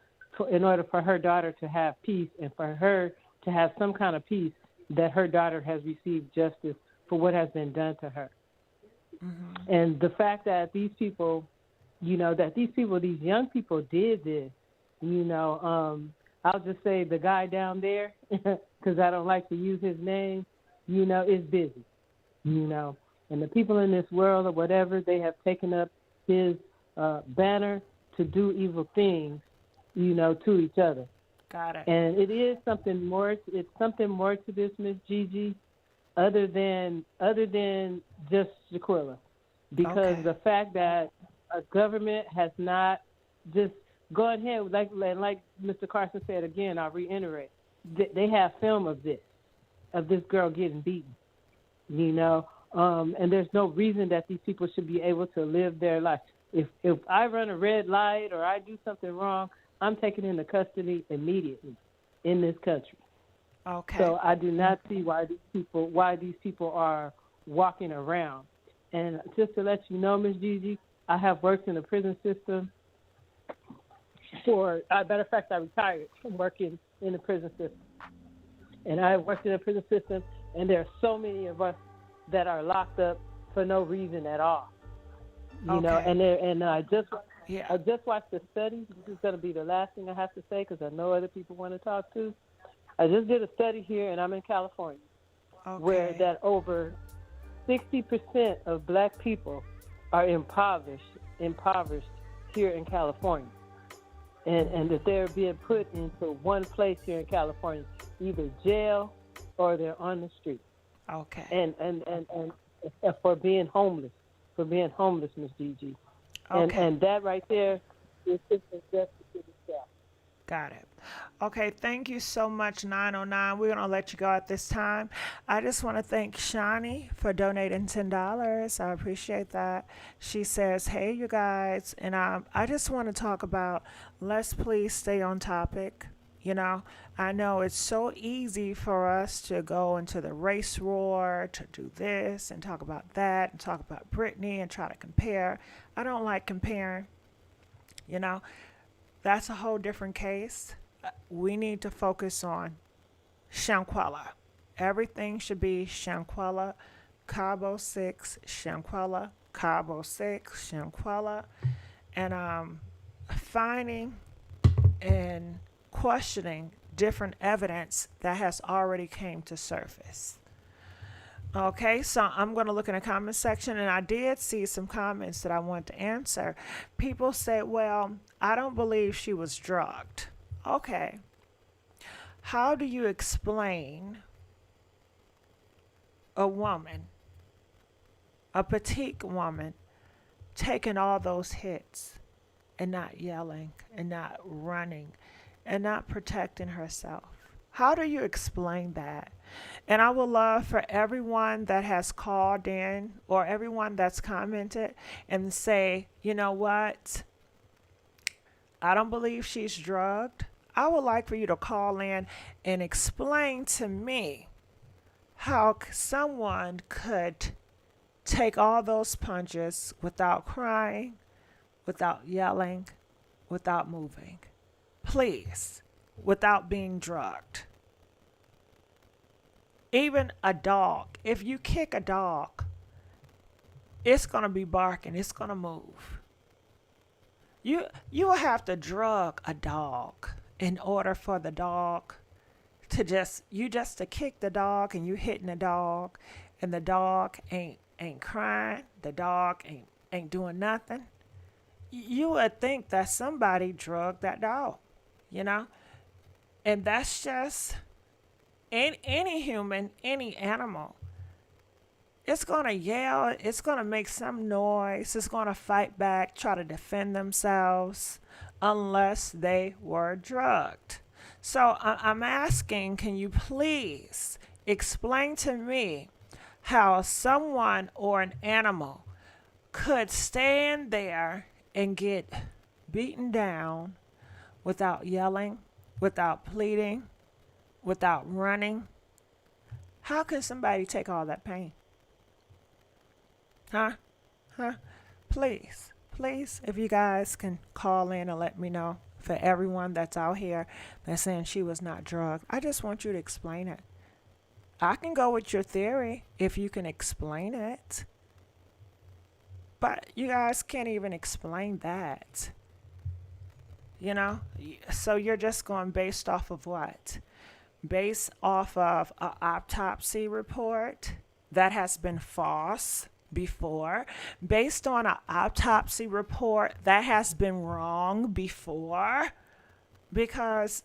in order for her daughter to have peace and for her to have some kind of peace that her daughter has received justice for what has been done to her. Mm-hmm. And the fact that these people, these young people did this, I'll just say the guy down there, because I don't like to use his name, is busy, and the people in this world or whatever, they have taken up his banner to do evil things, to each other. Got it. And it is something more. It's something more to this, Miss Gigi, other than just Shanquella, because the fact that a government has not just gone ahead, like Mr. Carson said again, I'll reiterate, they have film of this girl getting beaten, and there's no reason that these people should be able to live their life. If I run a red light or I do something wrong, I'm taken into custody immediately in this country. Okay. So I do not see why these people are walking around. And just to let you know, Ms. Gigi, I have worked in the prison system matter of fact, I retired from working in the prison system. And I have worked in the prison system, and there are so many of us that are locked up for no reason at all. And I just watched the study. This is going to be the last thing I have to say because I know other people want to talk too. I just did a study here, and I'm in California, where that over 60% of black people are impoverished here in California, and that they're being put into one place here in California, either jail or they're on the street. Okay. And for being homeless, Miss Gigi. Okay. And that right there is injustice in itself. Got it. Okay, thank you so much, 909. We're going to let you go at this time. I just want to thank Shani for donating $10. I appreciate that. She says, hey, you guys. And I just want to talk about, let's please stay on topic. I know it's so easy for us to go into the race war, to do this and talk about that and talk about Brittany and try to compare. I don't like comparing. That's a whole different case. We need to focus on Shanquella. Everything should be Shanquella, Cabo 6, Shanquella, Cabo 6, Shanquella, and finding and questioning different evidence that has already came to surface. Okay, so I'm going to look in the comment section, and I did see some comments that I want to answer. People say, well, I don't believe she was drugged. Okay. How do you explain a woman, a petite woman, taking all those hits and not yelling and not running and not protecting herself? How do you explain that? And I would love for everyone that has called in or everyone that's commented and say, you know what? I don't believe she's drugged. I would like for you to call in and explain to me how someone could take all those punches without crying, without yelling, without moving. Please, without being drugged. Even a dog, if you kick a dog, it's going to be barking, it's going to move. You will have to drug a dog in order for the dog to to kick the dog, and you hitting the dog, and the dog ain't ain't crying, the dog ain't doing nothing, you would think that somebody drugged that dog, you know? And that's just any human, any animal. It's going to yell, it's going to make some noise, it's going to fight back, try to defend themselves, unless they were drugged. So I'm asking, can you please explain to me how someone or an animal could stand there and get beaten down without yelling, without pleading, without running? How can somebody take all that pain? Huh? Please, if you guys can call in and let me know, for everyone that's out here that's saying she was not drugged, I just want you to explain it. I can go with your theory if you can explain it, but you guys can't even explain that. You know? So you're just going based off of what? Based off of an autopsy report that has been false before, based on an autopsy report that has been wrong before, because,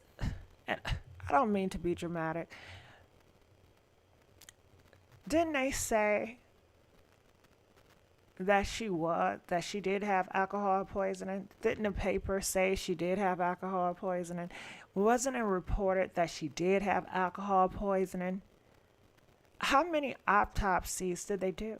and I don't mean to be dramatic, didn't they say that she did have alcohol poisoning? Didn't the paper say she did have alcohol poisoning? Wasn't it reported that she did have alcohol poisoning? How many autopsies did they do?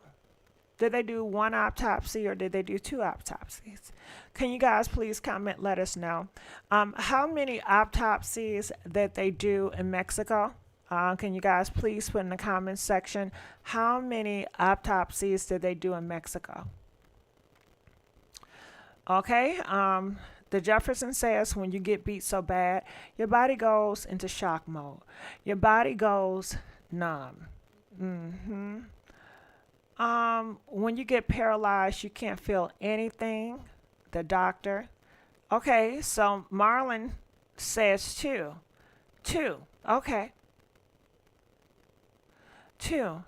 Did they do one autopsy or did they do two autopsies? Can you guys please comment, let us know. How many autopsies that they do in Mexico? Can you guys please put in the comments section, how many autopsies did they do in Mexico? Okay, the Jefferson says when you get beat so bad, your body goes into shock mode. Your body goes numb. When you get paralyzed, you can't feel anything. The doctor. Okay, so Marlon says two. Okay. Two.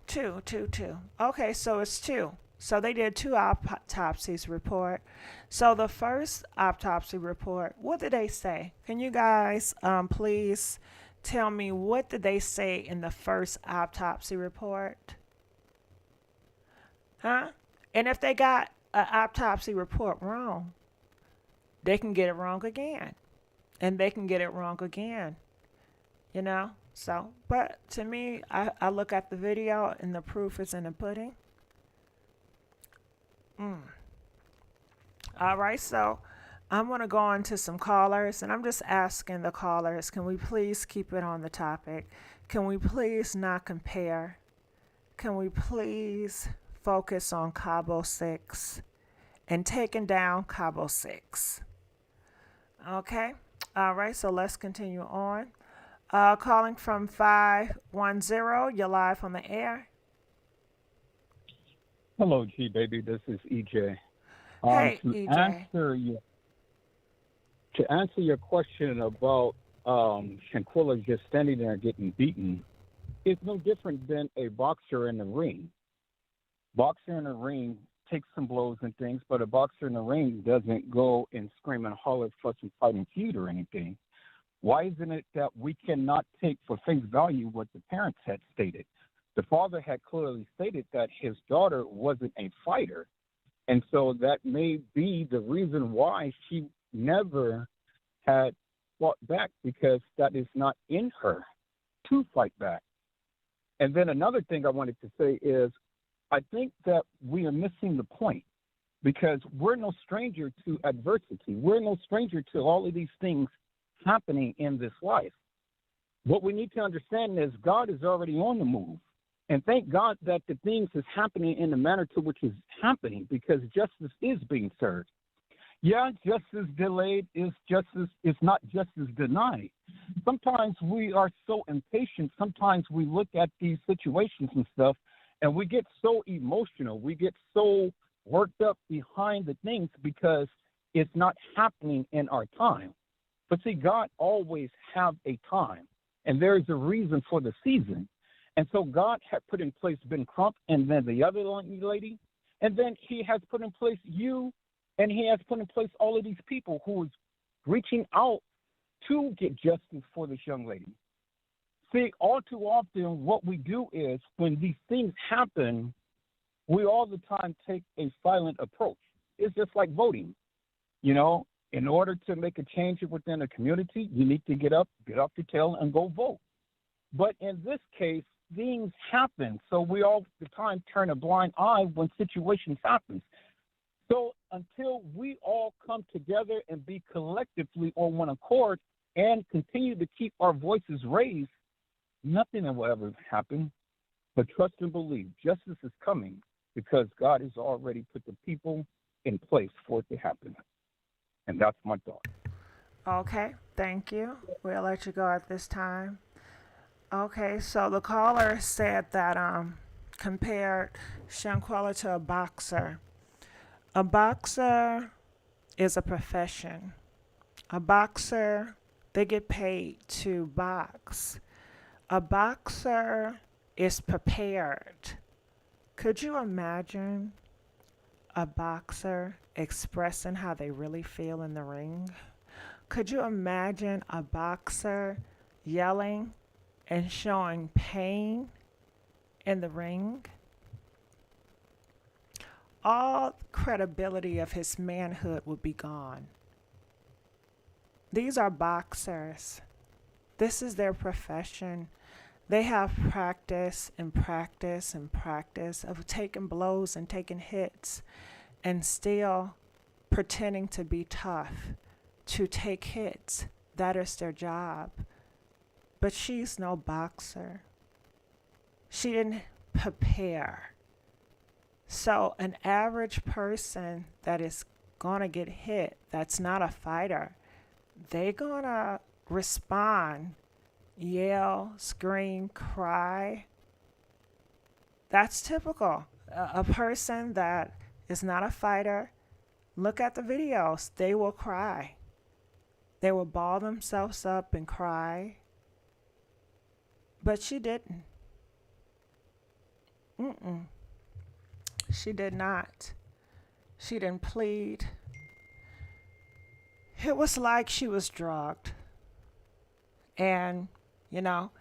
Okay, so it's two. So they did two autopsies report. So the first autopsy report, what did they say? Can you guys please tell me, what did they say in the first autopsy report? Huh? And if they got an autopsy report wrong, they can get it wrong again. And they can get it wrong again. You know? So, but to me, I look at the video and the proof is in the pudding. All right, so I'm going to go on to some callers, and I'm just asking the callers, can we please keep it on the topic? Can we please not compare? Can we please focus on Cabo 6 and taking down Cabo 6? Okay, all right, so let's continue on. Calling from 510, you're live on the air. Hello, G baby. This is EJ. Hey, EJ. To answer your question about Shanquella just standing there getting beaten, it's no different than a boxer in the ring. Boxer in the ring takes some blows and things, but a boxer in the ring doesn't go and scream and holler, fuss and fight and feud or anything. Why isn't it that we cannot take for face value what the parents had stated? The father had clearly stated that his daughter wasn't a fighter. And so that may be the reason why she never had fought back, because that is not in her to fight back. And then another thing I wanted to say is, I think that we are missing the point, because we're no stranger to adversity. We're no stranger to all of these things happening in this life. What we need to understand is God is already on the move. And thank God that the things is happening in the manner to which is happening, because justice is being served. Yeah, justice delayed is not justice denied. Sometimes we are so impatient. Sometimes we look at these situations and stuff, and we get so emotional. We get so worked up behind the things because it's not happening in our time. But see, God always have a time, and there is a reason for the season. And so God had put in place Ben Crump and then the other lady, and then he has put in place you, and he has put in place all of these people who is reaching out to get justice for this young lady. See, all too often what we do is when these things happen, we all the time take a silent approach. It's just like voting. You know, in order to make a change within a community, you need to get off your tail and go vote. But in this case, things happen. So we all the time turn a blind eye when situations happen. So until we all come together and be collectively on one accord and continue to keep our voices raised, nothing will ever happen. But trust and believe, justice is coming because God has already put the people in place for it to happen. And that's my thought. Okay, thank you. We'll let you go at this time. Okay, so the caller said that compared Shanquella to a boxer. A boxer is a profession. A boxer, they get paid to box. A boxer is prepared. Could you imagine a boxer expressing how they really feel in the ring? Could you imagine a boxer yelling and showing pain in the ring? All credibility of his manhood would be gone. These are boxers. This is their profession. They have practice and practice and practice of taking blows and taking hits and still pretending to be tough, to take hits. That is their job. But she's no boxer. She didn't prepare. So an average person that is going to get hit, that's not a fighter, they're going to respond, yell, scream, cry. That's typical. A person that is not a fighter, look at the videos. They will cry. They will ball themselves up and cry. But she didn't. She did not. She didn't plead. It was like she was drugged. And, you know,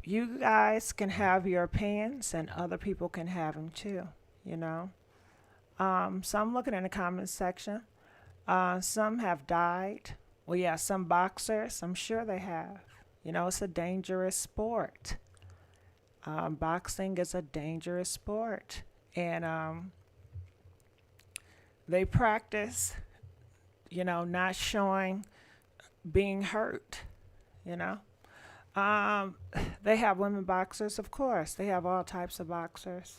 you guys can have your opinions and other people can have them too, you know. So I'm looking in the comments section. Some have died. Well, yeah, some boxers, I'm sure they have. You know, it's a dangerous sport. Boxing is a dangerous sport. And they practice, you know, not showing being hurt, you know. They have women boxers, of course. They have all types of boxers.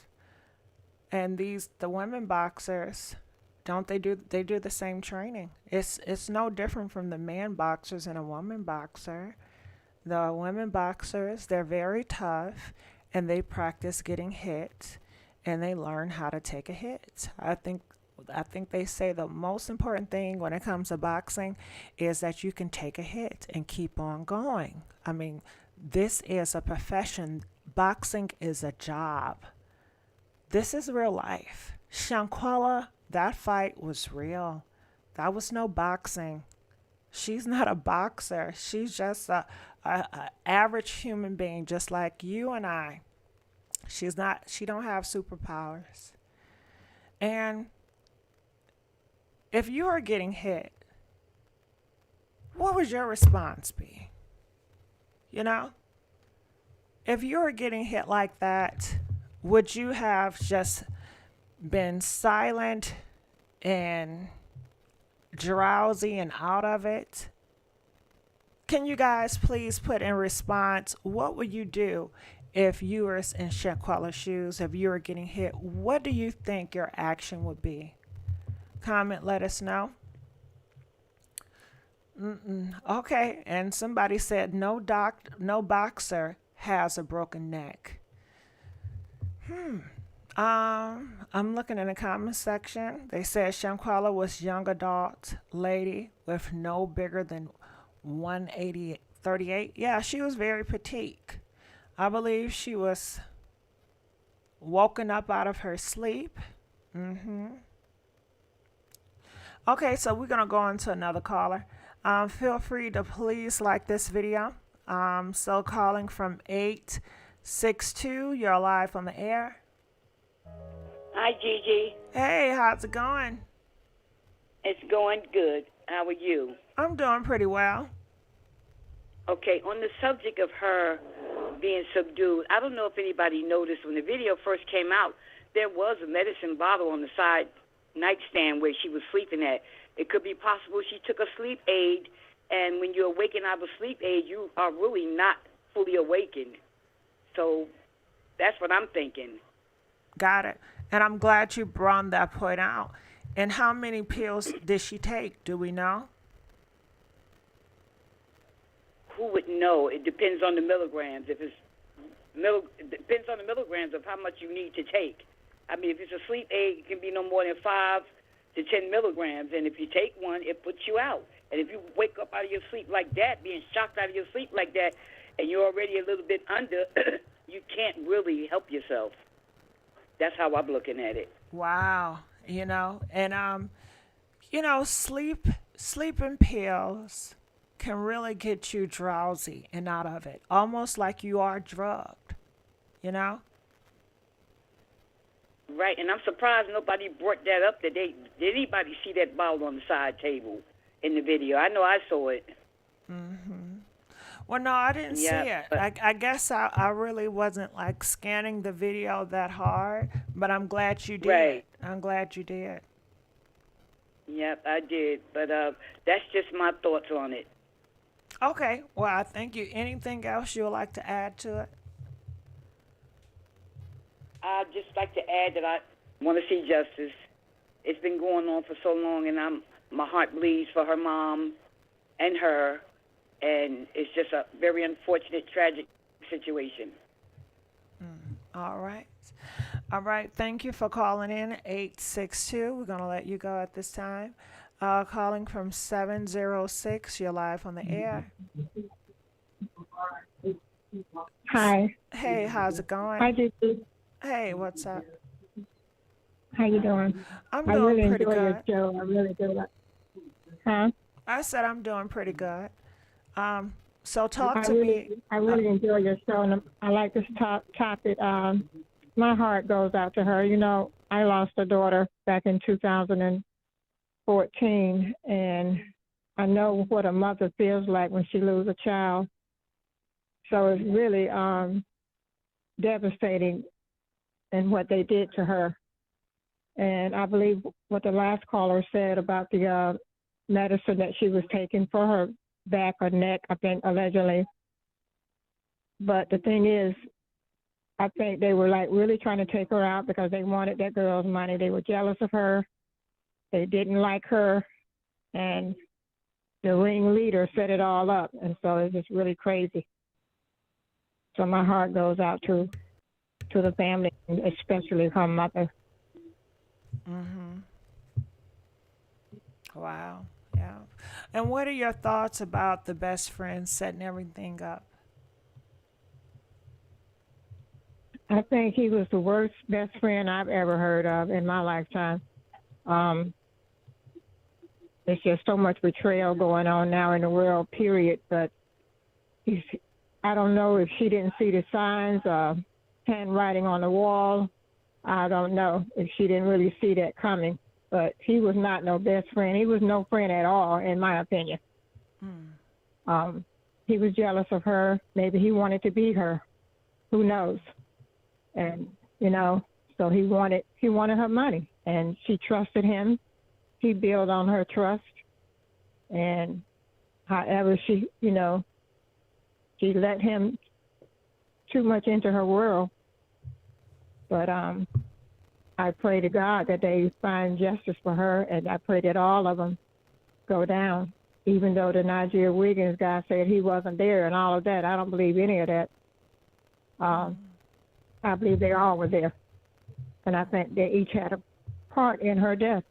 And the women boxers, they do the same training. It's no different from the man boxers and a woman boxer. The women boxers, they're very tough and they practice getting hit and they learn how to take a hit. I think they say the most important thing when it comes to boxing is that you can take a hit and keep on going. I mean, this is a profession. Boxing is a job. This is real life. Shanquella, that fight was real. That was no boxing. She's not a boxer. She's just a average human being just like you and I. She don't have superpowers. And if you are getting hit, what would your response be? You know? If you were getting hit like that, would you have just been silent and drowsy and out of it? Can you guys please put in response, what would you do if you were in Shanquella's shoes, if you were getting hit? What do you think your action would be? Comment, let us know. Okay, and somebody said no boxer has a broken neck. I'm looking in the comment section. They said Shanquella was young adult lady with no bigger than 138. Yeah, she was very petite. I believe she was woken up out of her sleep. Okay, so we're gonna go on to another caller. Feel free to please like this video. So calling from 862, you're live on the air. Hi, Gigi. Hey, how's it going? It's going good. How are you? I'm doing pretty well. Okay, on the subject of her being subdued, I don't know if anybody noticed when the video first came out, there was a medicine bottle on the side nightstand where she was sleeping at. It could be possible she took a sleep aid, and when you awaken out of a sleep aid, you are really not fully awakened. So that's what I'm thinking. Got it. And I'm glad you brought that point out. And how many pills did she take? Do we know? Who would know? It depends on the milligrams. If it's it depends on the milligrams of how much you need to take. I mean, if it's a sleep aid, it can be no more than 5 to 10 milligrams. And if you take one, it puts you out. And if you wake up out of your sleep like that, being shocked out of your sleep like that, and you're already a little bit under, you can't really help yourself. That's how I'm looking at it. Wow. You know, and you know, sleeping pills can really get you drowsy and out of it, almost like you are drugged, you know? Right, and I'm surprised nobody brought that up today. Did anybody see that bottle on the side table in the video? I know I saw it. Well, no, I didn't see it. but- I guess I really wasn't like scanning the video that hard, but I'm glad you did. Right. I'm glad you did. Yep, I did. But that's just my thoughts on it. Okay, well, I thank you. Anything else you would like to add to it? I'd just like to add that I want to see justice. It's been going on for so long, and my heart bleeds for her mom and her, and it's just a very unfortunate, tragic situation. All right. All right. Thank you for calling in, 862. We're going to let you go at this time. Calling from 706. You're live on the air. Hi. Hey, how's it going? Hi, Gigi. Hey, what's up? How you doing? I'm I doing really pretty enjoy your good. show. I really do. Huh? I said I'm doing pretty good. So talk to me. I really enjoy your show, and I like this topic. My heart goes out to her. You know, I lost a daughter back in 2014, and I know what a mother feels like when she loses a child. So it's really devastating in what they did to her. And I believe what the last caller said about the medicine that she was taking for her back or neck, I think, allegedly. But the thing is, I think they were like really trying to take her out because they wanted that girl's money. They were jealous of her. They didn't like her. And the ringleader set it all up. And so it's just really crazy. So my heart goes out to the family, especially her mother. Wow. Yeah. And what are your thoughts about the best friend setting everything up? I think he was the worst best friend I've ever heard of in my lifetime. There's just so much betrayal going on now in the world, period. But I don't know if she didn't see the signs, handwriting on the wall. I don't know if she didn't really see that coming. But he was not no best friend. He was no friend at all, in my opinion. He was jealous of her. Maybe he wanted to be her. Who knows? And, you know, so he wanted her money. And she trusted him. He built on her trust. And however she, you know, she let him too much into her world. But I pray to God that they find justice for her, and I pray that all of them go down, even though the Nigeria Wiggins guy said he wasn't there and all of that. I don't believe any of that. I believe they all were there, and I think they each had a part in her death,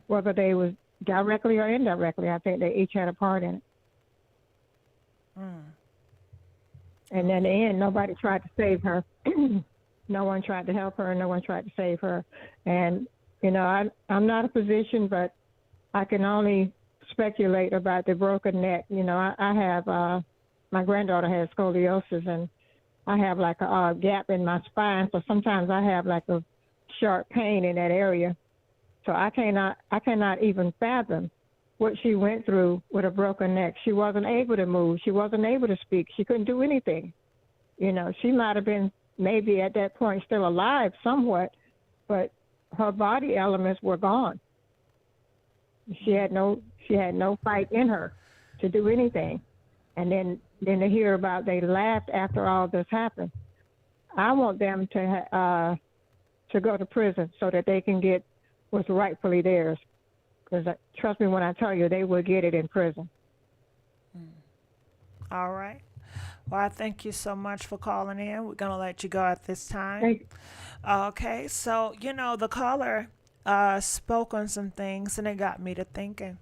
whether they was directly or indirectly. I think they each had a part in it. And in the end, nobody tried to save her. No one tried to help her. No one tried to save her. And, you know, I'm not a physician, but I can only speculate about the broken neck. You know, I have, my granddaughter has scoliosis, and I have like a gap in my spine. So sometimes I have like a sharp pain in that area. So I cannot even fathom what she went through with a broken neck. She wasn't able to move. She wasn't able to speak. She couldn't do anything. You know, she might have been maybe at that point still alive somewhat, but her body elements were gone. She had no fight in her to do anything. And then to hear about they laughed after all this happened. I want them to go to prison so that they can get what's rightfully theirs. Because trust me when I tell you, they will get it in prison. All right. Well, I thank you so much for calling in. We're going to let you go at this time. Okay. So, you know, the caller spoke on some things, and it got me to thinking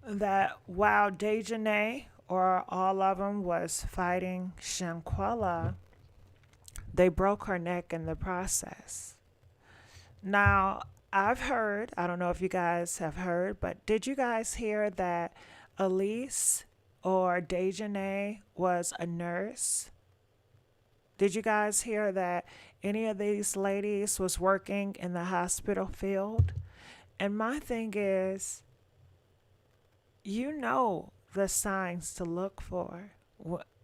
that while Dejanay, or all of them, was fighting Shanquella, they broke her neck in the process. Now, I've heard, I don't know if you guys have heard, but did you guys hear that Elise or Dejanay was a nurse? Did you guys hear that any of these ladies was working in the hospital field? And my thing is, you know the signs to look for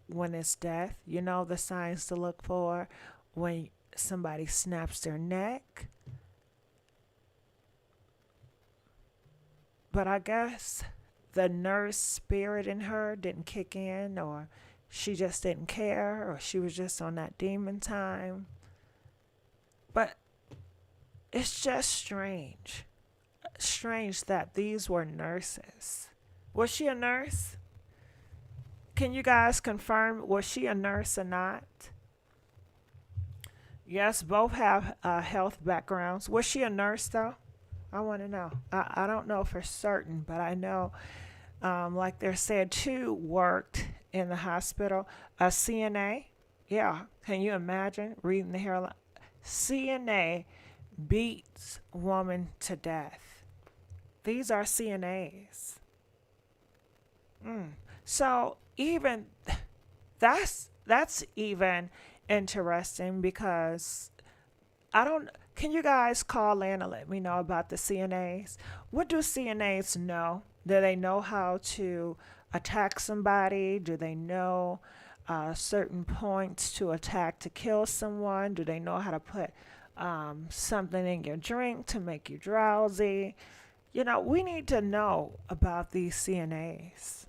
when it's death. You know the signs to look for when somebody snaps their neck. But I guess the nurse spirit in her didn't kick in, or she just didn't care, or she was just on that demon time. But it's just strange. Strange that these were nurses. Was she a nurse? Can you guys confirm, was she a nurse or not? Yes, both have health backgrounds. Was she a nurse though? I want to know. I don't know for certain, but I know, like they said, two worked in the hospital. A CNA, yeah. Can you imagine reading the hairline? CNA beats woman to death. These are CNAs. So even that's even interesting, because I don't. Can you guys call in and let me know about the CNAs? What do CNAs know? Do they know how to attack somebody? Do they know certain points to attack to kill someone? Do they know how to put something in your drink to make you drowsy? You know, we need to know about these CNAs,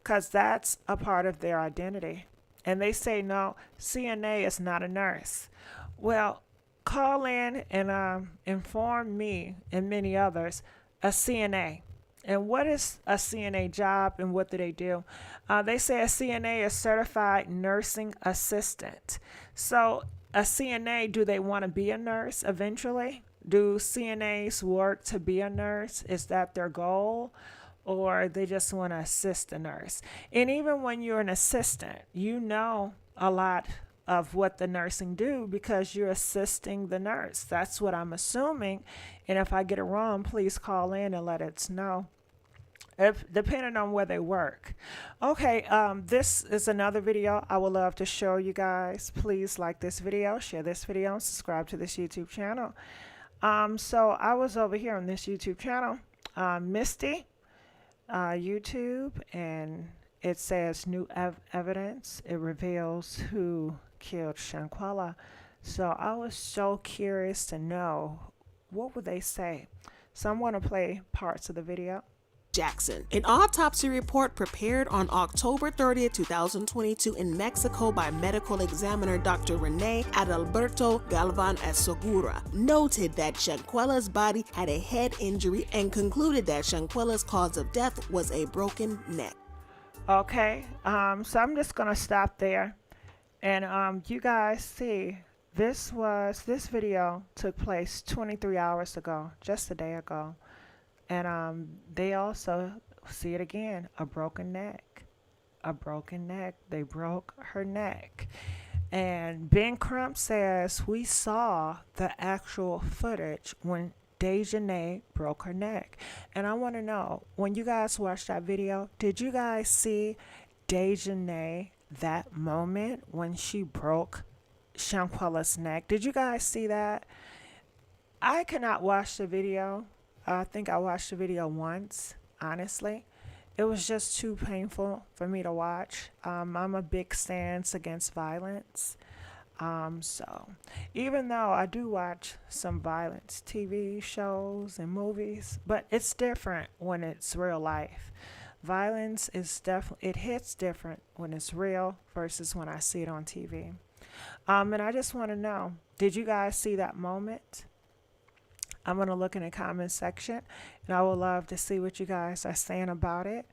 because that's a part of their identity. And they say, no, CNA is not a nurse. Well, call in and inform me and many others, a CNA. And what is a CNA job, and what do they do? They say a CNA is certified nursing assistant. So a CNA, do they want to be a nurse eventually? Do CNAs work to be a nurse? Is that their goal? Or they just want to assist a nurse? And even when you're an assistant, you know a lot of what the nursing do, because you're assisting the nurse. That's what I'm assuming. And if I get it wrong, please call in and let us know, depending on where they work. Okay, this is another video I would love to show you guys. Please like this video, share this video, and subscribe to this YouTube channel. So I was over here on this YouTube channel, Misty YouTube, and it says new evidence. It reveals who killed Shanquella. So I was so curious to know, what would they say? So I'm going to play parts of the video. Jackson. An autopsy report prepared on October 30th, 2022 in Mexico by medical examiner Dr. Rene Adalberto Galvan Segura noted that Shanquella's body had a head injury and concluded that Shanquella's cause of death was a broken neck. Okay, so I'm just going to stop there. And you guys see, this video took place 23 hours ago, just a day ago. And they also see it again, a broken neck. a broken neck. They broke her neck. And Ben Crump says we saw the actual footage when Dejanay broke her neck. And I want to know, when you guys watched that video, did you guys see Dejanay that moment when she broke Shanquella's neck? Did you guys see that? I cannot watch the video. I think I watched the video once, honestly. It was just too painful for me to watch. I'm a big stance against violence. So even though I do watch some violence TV shows and movies, but it's different when it's real life. Violence is definitely, it hits different when it's real versus when I see it on TV. And I just want to know, did you guys see that moment? I'm going to look in the comment section, and I would love to see what you guys are saying about it.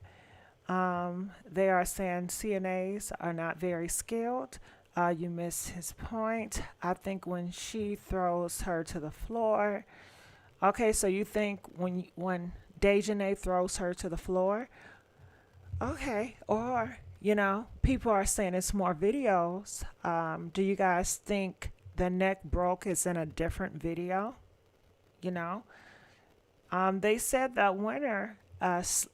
They are saying CNAs are not very skilled. You missed his point. I think when she throws her to the floor. Okay, so you think when Dejanay throws her to the floor? Okay, or, you know, people are saying it's more videos. Do you guys think the neck broke is in a different video? You know, they said that winner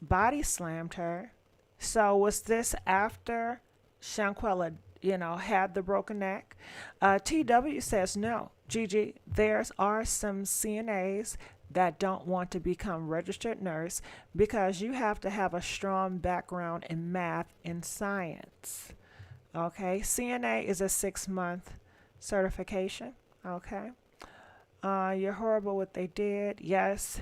body slammed her. So was this after Shanquella, you know, had the broken neck? TW says no. Gigi, there are some CNAs that don't want to become registered nurse because you have to have a strong background in math and science. Okay, CNA is a 6-month certification. Okay. You're horrible what they did. Yes,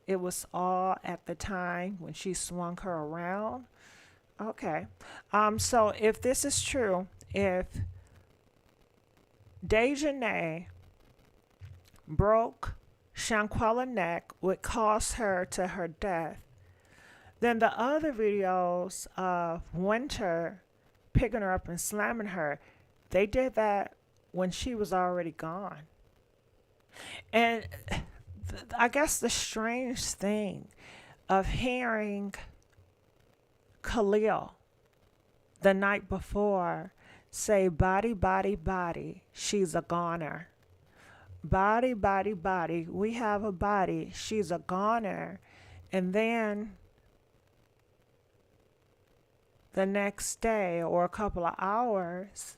it was all at the time when she swung her around. Okay. So if this is true, if Dejanay broke Shanquella's neck, would cause her to her death, then the other videos of Winter picking her up and slamming her, they did that when she was already gone. And I guess the strange thing of hearing Khalil the night before say, body, body, body, she's a goner. Body, body, body, we have a body, she's a goner. And then the next day or a couple of hours,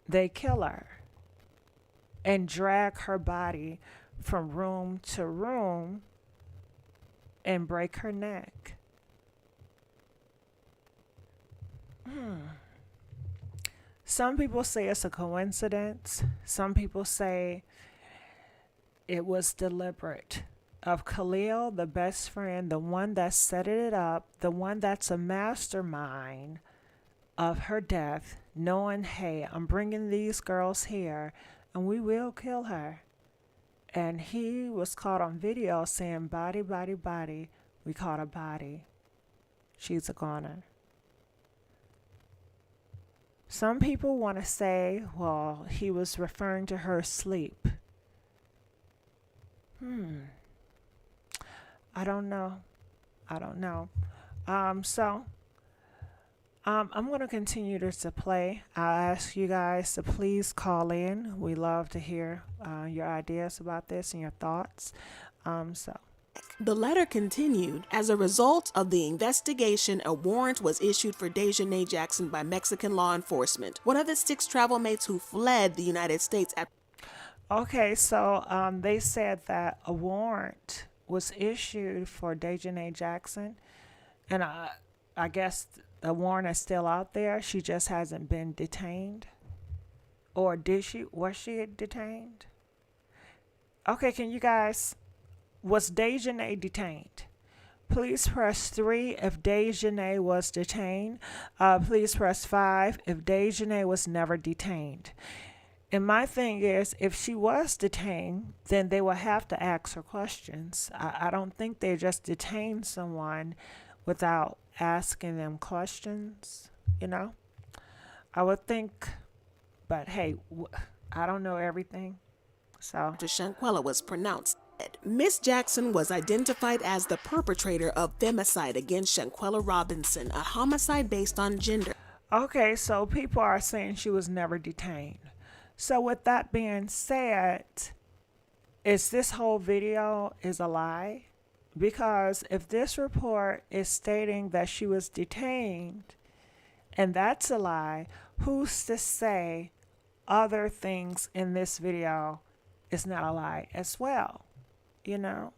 they kill her and drag her body from room to room and break her neck. Some people say it's a coincidence. Some people say it was deliberate. Of Khalil, the best friend, the one that set it up, the one that's a mastermind of her death, knowing, hey, I'm bringing these girls here and we will kill her. And he was caught on video saying, body, body, body, we caught a body. She's a goner. Some people want to say, well, he was referring to her sleep. I don't know. I'm going to continue to play. I'll ask you guys to please call in. We love to hear your ideas about this and your thoughts. The letter continued. As a result of the investigation, a warrant was issued for Dejanay Jackson by Mexican law enforcement, one of the 6 travel mates who fled the United States. Okay, so they said that a warrant was issued for Dejanay Jackson, and I guess the warrant is still out there. She just hasn't been detained. Or was she detained? Okay, can you guys... Was Dejanay detained? Please press 3 if Dejanay was detained. Please press 5 if Dejanay was never detained. And my thing is, if she was detained, then they will have to ask her questions. I don't think they just detain someone without asking them questions, you know? I would think, but hey, I don't know everything. So Shanquella was pronounced Miss Jackson was identified as the perpetrator of femicide against Shanquella Robinson, a homicide based on gender. Okay, so people are saying she was never detained. So with that being said, is this whole video is a lie? Because if this report is stating that she was detained and that's a lie, who's to say other things in this video is not a lie as well? You know?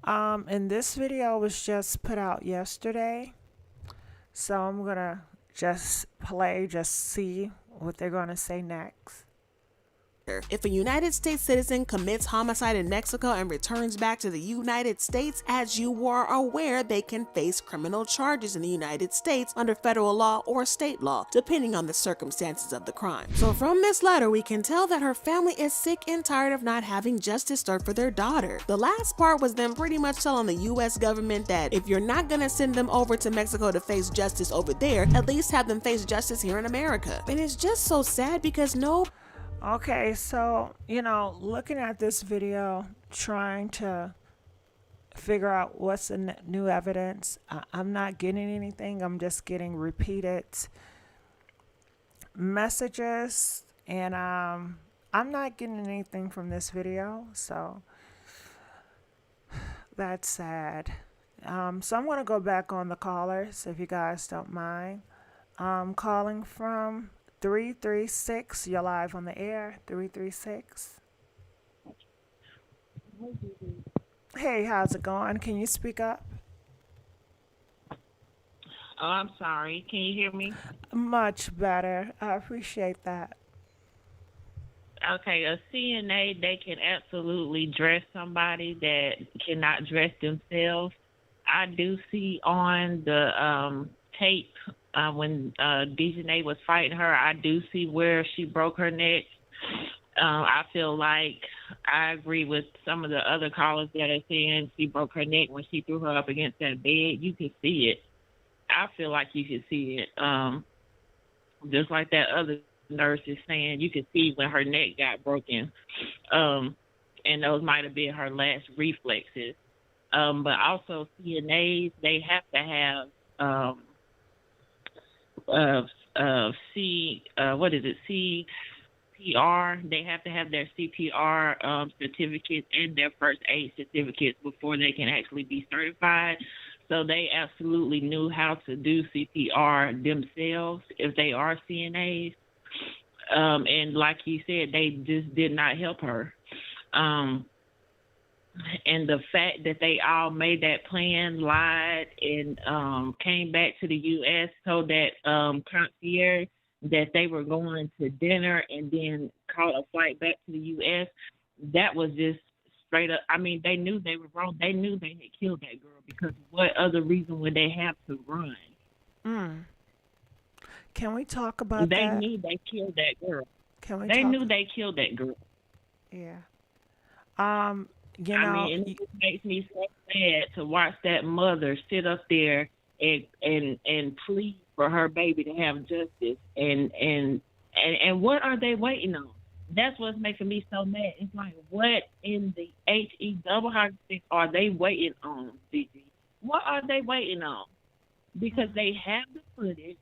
And this video was just put out yesterday. So I'm going to just see what they're going to say next. If a United States citizen commits homicide in Mexico and returns back to the United States, as you were aware, they can face criminal charges in the United States under federal law or state law, depending on the circumstances of the crime. So from this letter, we can tell that her family is sick and tired of not having justice served for their daughter. The last part was them pretty much telling the US government that if you're not gonna send them over to Mexico to face justice over there, at least have them face justice here in America. And it's just so sad because Okay, so, you know, looking at this video, trying to figure out what's the new evidence, I'm not getting anything. I'm just getting repeated messages, and I'm not getting anything from this video, so that's sad. So I'm going to go back on the callers, if you guys don't mind. Calling from 336, you're live on the air. 336. Hey, how's it going? Can you speak up? Oh, I'm sorry. Can you hear me? Much better. I appreciate that. Okay, a CNA, they can absolutely dress somebody that cannot dress themselves. I do see on the tape when Dejanay was fighting her, I do see where she broke her neck. I feel like I agree with some of the other callers that are saying she broke her neck when she threw her up against that bed. You can see it. I feel like you can see it. Just like that other nurse is saying, you can see when her neck got broken. And those might have been her last reflexes. But also CNAs, they have to have CPR. They have to have their CPR certificates and their first aid certificates before they can actually be certified. So they absolutely knew how to do CPR themselves if they are CNAs. And like you said, they just did not help her. And the fact that they all made that plan, lied, and came back to the U.S., told that concierge that they were going to dinner and then caught a flight back to the U.S., that was just straight up. I mean, they knew they were wrong. They knew they had killed that girl, because what other reason would they have to run? Can we talk about that? They knew they killed that girl. They knew they killed that girl. Yeah. You know, I mean, it just makes me so sad to watch that mother sit up there and plead for her baby to have justice. And what are they waiting on? That's what's making me so mad. It's like, what in the HE double hockey are they waiting on, GG? What are they waiting on? Because they have the footage,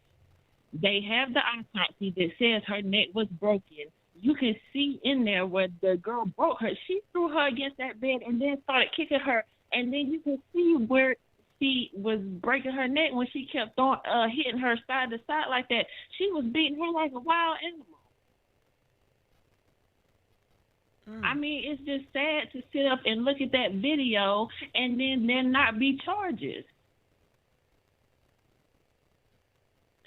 they have the autopsy that says her neck was broken. You can see in there where the girl broke her. She threw her against that bed and then started kicking her. And then you can see where she was breaking her neck when she kept hitting her side to side like that. She was beating her like a wild animal. I mean, it's just sad to sit up and look at that video and then there not be charges.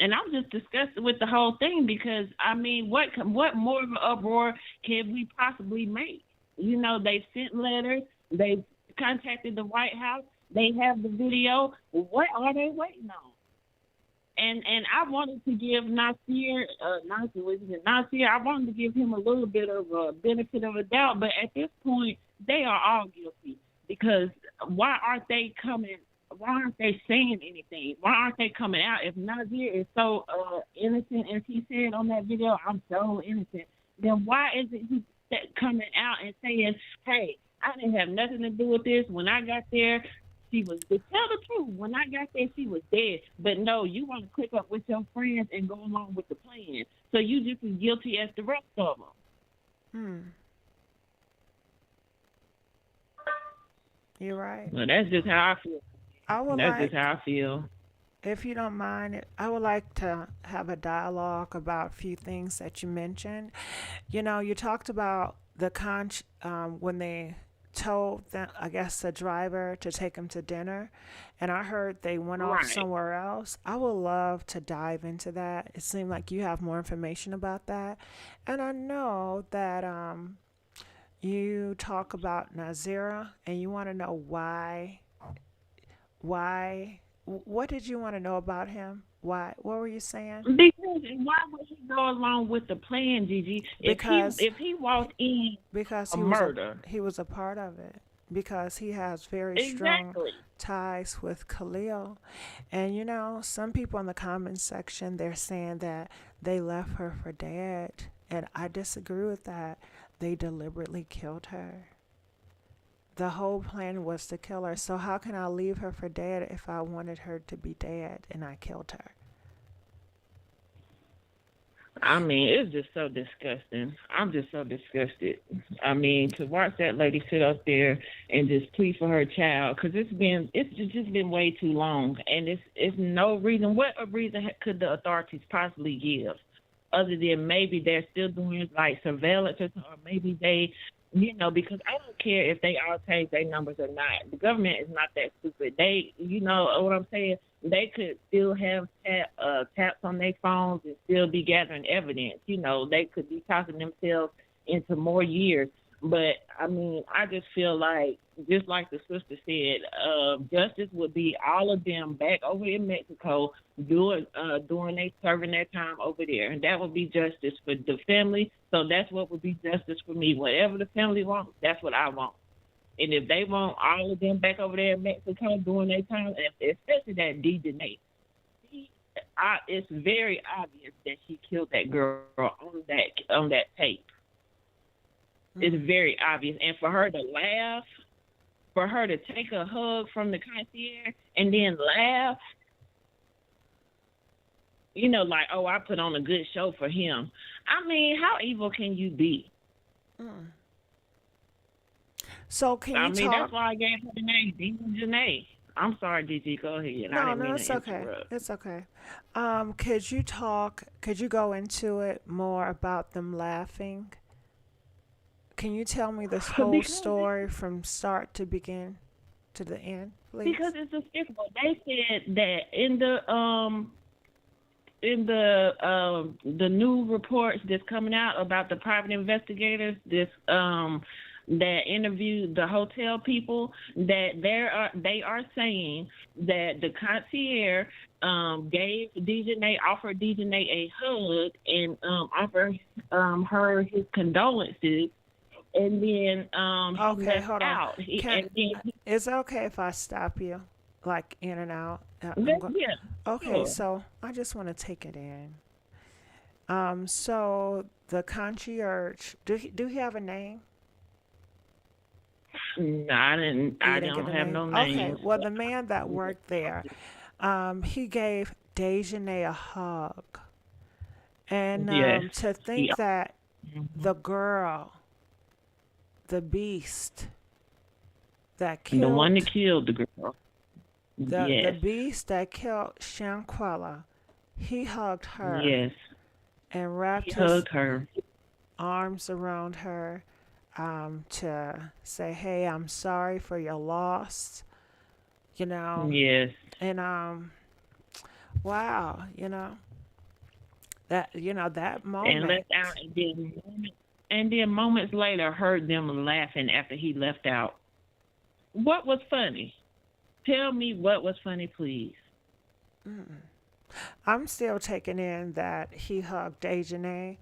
And I'm just disgusted with the whole thing because, I mean, what more of an uproar can we possibly make? You know, they sent letters. They contacted the White House. They have the video. What are they waiting on? And I wanted to give Nasir, I wanted to give him a little bit of a benefit of a doubt. But at this point, they are all guilty because why aren't they saying anything? Why aren't they coming out? If Nasir is so innocent as he said on that video, I'm so innocent, then why isn't he coming out and saying, hey, I didn't have nothing to do with this. When I got there, she was, to tell the truth, when I got there, she was dead. But no, you want to click up with your friends and go along with the plan. So you just as guilty as the rest of them. You're right. Well, that's just how I feel. That's just how I feel. If you don't mind, I would like to have a dialogue about a few things that you mentioned. You know, you talked about the when they told them, I guess, the driver to take them to dinner, and I heard they went off somewhere else. I would love to dive into that. It seemed like you have more information about that, and I know that you talk about Nazira, and you want to know why. What did you want to know about him? Why? What were you saying? Because why would he go along with the plan, Gigi? Because if he walked in because he was a part of it. Because he has very strong ties with Khalil. And you know, some people in the comments section, they're saying that they left her for dead, and I disagree with that. They deliberately killed her. The whole plan was to kill her. So how can I leave her for dead if I wanted her to be dead and I killed her? I mean, it's just so disgusting. I'm just so disgusted. I mean, to watch that lady sit up there and just plead for her child, because it's just been way too long, and it's no reason. What a reason could the authorities possibly give, other than maybe they're still doing like surveillance, or maybe they. You know, because I don't care if they all change their numbers or not. The government is not that stupid. They, you know what I'm saying? They could still have taps on their phones and still be gathering evidence. You know, they could be talking themselves into more years. But, I mean, I just feel like, just like the sister said, justice would be all of them back over in Mexico doing serving their time over there. And that would be justice for the family. So that's what would be justice for me. Whatever the family wants, that's what I want. And if they want all of them back over there in Mexico doing their time, especially that DJNA, it's very obvious that she killed that girl on that tape. It's very obvious. And for her to laugh, for her to take a hug from the concierge and then laugh, you know, like, oh, I put on a good show for him. I mean, how evil can you be? So can you talk? That's why I gave her the name, DJNA. I'm sorry, Gigi, go ahead. No, it's okay. It's okay. Could you go into it more about them laughing? Can you tell me this whole story from start to begin to the end, please? Because it's despicable. They said that in the new reports that's coming out about the private investigators, that interviewed the hotel people, that they are saying that the concierge offered DJNA a hug and offered her his condolences. And then okay, hold on. Is it okay if I stop you, like in and out? Yeah. Okay, sure. So I just want to take it in. So the concierge, do he have a name? No, I don't have no name. Okay, well the man that worked there, he gave DJNA a hug, and to think that the girl, the beast that killed... The one that killed the girl. The beast that killed Shanquella, he hugged her. Yes. And wrapped his arms around her to say, hey, I'm sorry for your loss. You know? Yes. And, wow, that moment. And left out, and then moments later heard them laughing after he left out. What was funny? Tell me what was funny, please. I'm still taking in that he hugged DJNA,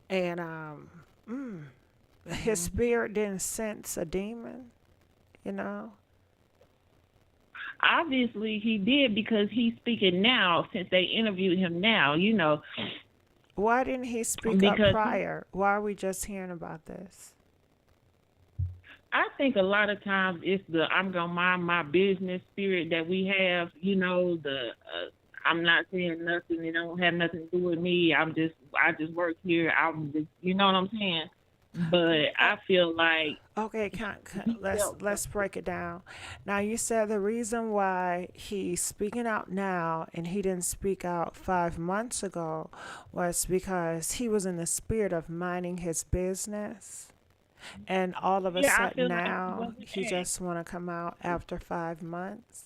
and his spirit didn't sense a demon, Obviously he did, because he's speaking now since they interviewed him now, Why didn't he speak up prior? Why are we just hearing about this? I think a lot of times it's the I'm gonna mind my business spirit that we have. You know, the I'm not saying nothing. It don't have nothing to do with me. I just work here. I'm just, you know what I'm saying. But I feel like Okay, let's break it down. Now you said the reason why he's speaking out now and he didn't speak out 5 months ago was because he was in the spirit of minding his business, and all of a yeah, I sudden feel like he now wasn't he asked. just want to come out after 5 months.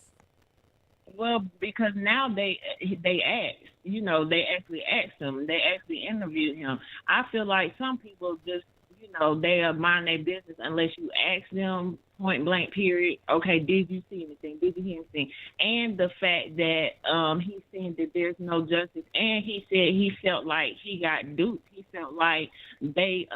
Well, because now they asked, you know, they actually asked him, they actually interviewed him. I feel like some people just, you know, they mind their business unless you ask them point blank. Period. Okay, did you see anything? Did you hear anything? And the fact that he's saying that there's no justice, and he said he felt like he got duped. He felt like they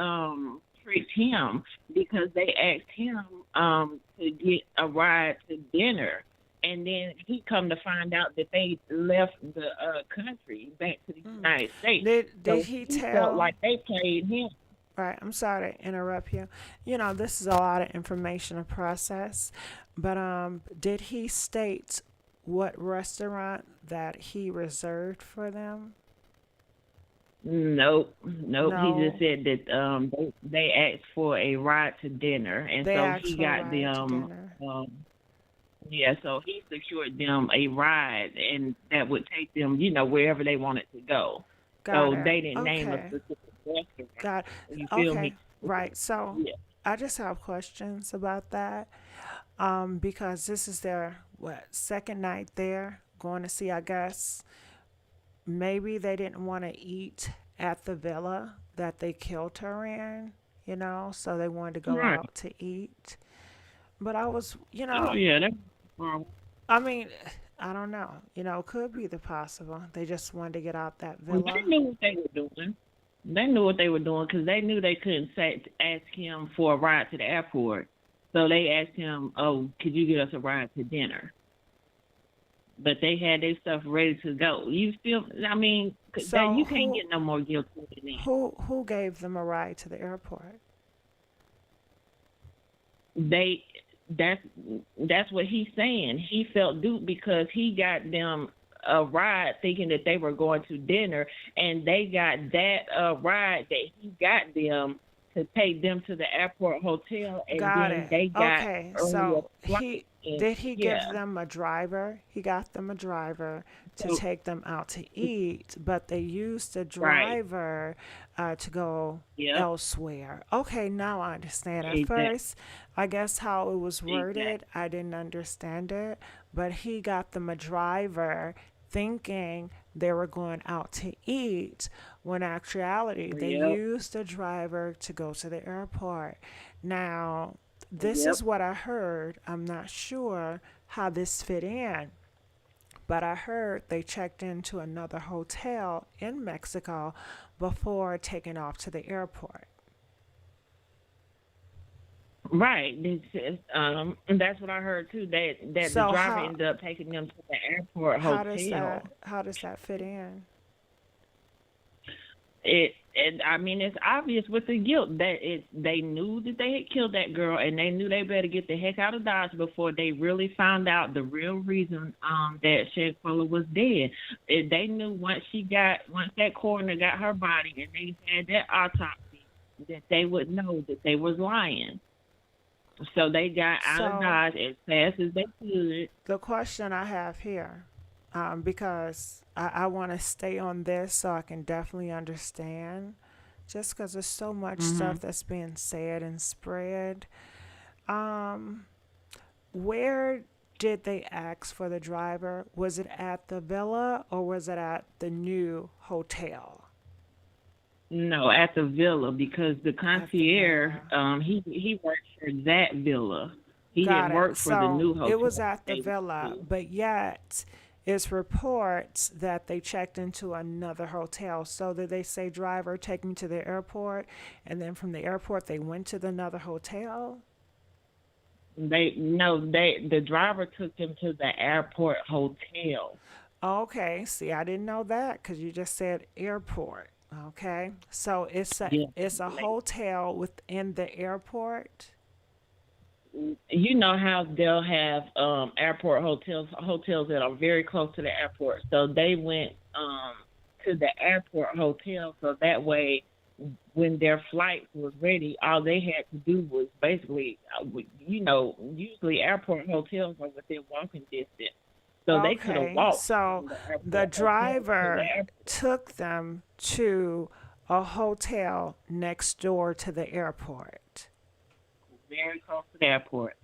tricked him because they asked him to get a ride to dinner. And then he come to find out that they left the country back to the United States. Did So he felt tell? like they played him. Right, I'm sorry to interrupt you. You know, this is a lot of information to process, but did he state what restaurant that he reserved for them? Nope. No. He just said that they asked for a ride to dinner, and They so asked he for a got ride to them. dinner. Yeah, so he secured them a ride, and that would take them, you know, wherever they wanted to go. Got So it. they didn't name a Okay. specific restaurant. Got You feel okay. me? Right. So Yeah. I just have questions about that. Because this is their second night there, going to see, I guess maybe they didn't want to eat at the villa that they killed her in, you know, so they wanted to go Right. out to eat. But I was, Oh yeah, that's I mean, I don't know. You know, could be the possible. They just wanted to get out that Well, villa. they knew what they were doing. They knew what they were doing because they knew they couldn't ask him for a ride to the airport. So they asked him, "Oh, could you get us a ride to dinner?" But they had their stuff ready to go. You feel? I mean, So you can't get no more guilty than that. who gave them a ride to the airport? They that's what he's saying. He felt duped because he got them a ride thinking that they were going to dinner, and they got that ride that he got them to take them to the airport hotel, and Got then it. they got Okay, earlier so flight. did he give Yeah. them a driver? He got them a driver to So- take them out to eat, but they used the Right. driver to go Yep. elsewhere. Okay, now I understand. At Exactly. first, I guess how it was worded, Exactly. I didn't understand it, but he got them a driver thinking they were going out to eat, when actuality they Yep. used the driver to go to the airport. Now, this Yep. is what I heard. I'm not sure how this fit in, but I heard they checked into another hotel in Mexico before taking off to the airport. Right. And that's what I heard too. That the So driver ended up taking them to the airport how hotel. does that fit in? I mean, it's obvious with the guilt that they knew that they had killed that girl, and they knew they better get the heck out of Dodge before they really found out the real reason that Shanquella was dead. They knew once that coroner got her body and they had that autopsy, that they would know that they was lying. So they got out of So- Dodge as fast as they could. The question I have here, because I want to stay on this so I can definitely understand, just because there's so much stuff that's being said and spread. Where did they ask for the driver? Was it at the villa or was it at the new hotel? No, at the villa, because the concierge, he worked for that villa. He Got didn't it. work for the So new hotel. it was at the They- villa, but yet it's reports that they checked into another hotel. So did they say, driver, take me to the airport, and then from the airport they went to the another hotel? The driver took them to the airport hotel. Okay, see, I didn't know that because you just said airport. Okay, so it's a Yeah. it's a hotel within the airport. you know how they'll have airport hotels that are very close to the airport. So they went to the airport hotel, so that way when their flight was ready, all they had to do was basically, usually airport hotels are within walking distance. So they could have walked. So the driver took them to a hotel next door to the airport. Very close to the airport.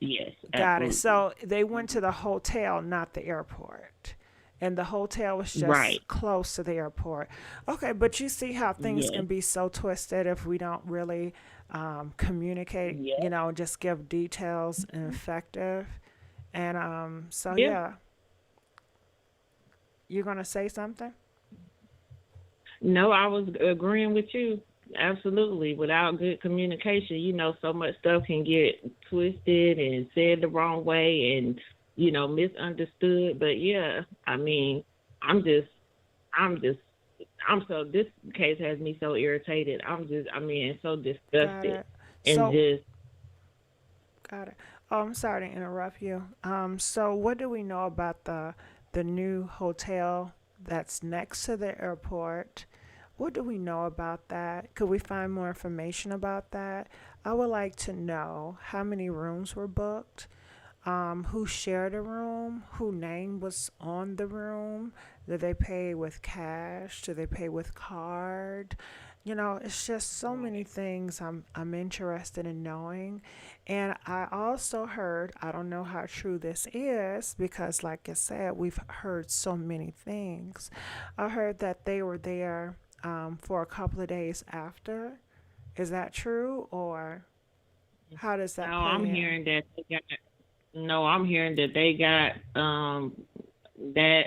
Yes. Got it. Absolutely. So they went to the hotel, not the airport. And the hotel was just close to the airport. Okay, but you see how things can be so twisted if we don't really communicate, just give details and effective. And you're going to say something? No, I was agreeing with you. Absolutely. Without good communication, so much stuff can get twisted and said the wrong way and, misunderstood. But yeah, I mean, this case has me so irritated. So disgusted. Got it. Oh, I'm sorry to interrupt you. So what do we know about the new hotel that's next to the airport? What do we know about that? Could we find more information about that? I would like to know how many rooms were booked, who shared a room, whose name was on the room. Did they pay with cash? Did they pay with card? It's just so many things I'm interested in knowing. And I also heard, I don't know how true this is because like I said, we've heard so many things. I heard that they were there for a couple of days after. Is that true, or how does that play I'm in? hearing that they got that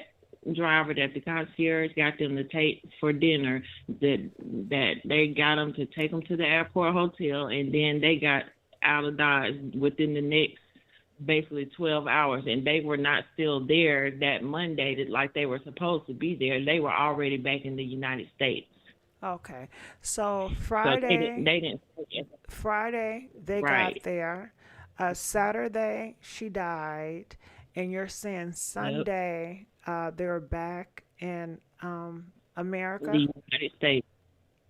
driver that the concierge got them to take for dinner, that they got them to take them to the airport hotel, and then they got out of Dodge within the next basically 12 hours, and they were not still there that Monday like they were supposed to be there. They were already back in the United States. Okay, so Friday, so they didn't. Friday they got there. Saturday she died, and you're saying Sunday they were back in America. The United States.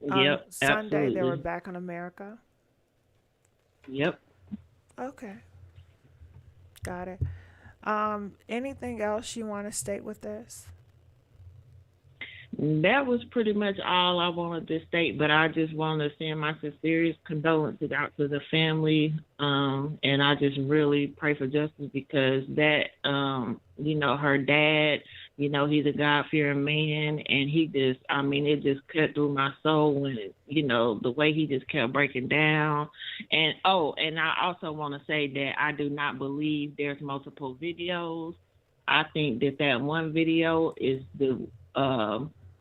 Yep. Sunday absolutely. they were back in America. Yep. Okay. Got it. Anything else you want to state with this? That was pretty much all I wanted to state, but I just want to send my sincerest condolences out to the family, and I just really pray for justice because that, her dad, he's a God-fearing man, and he just, it just cut through my soul when, the way he just kept breaking down. And I also want to say that I do not believe there's multiple videos. I think that one video is the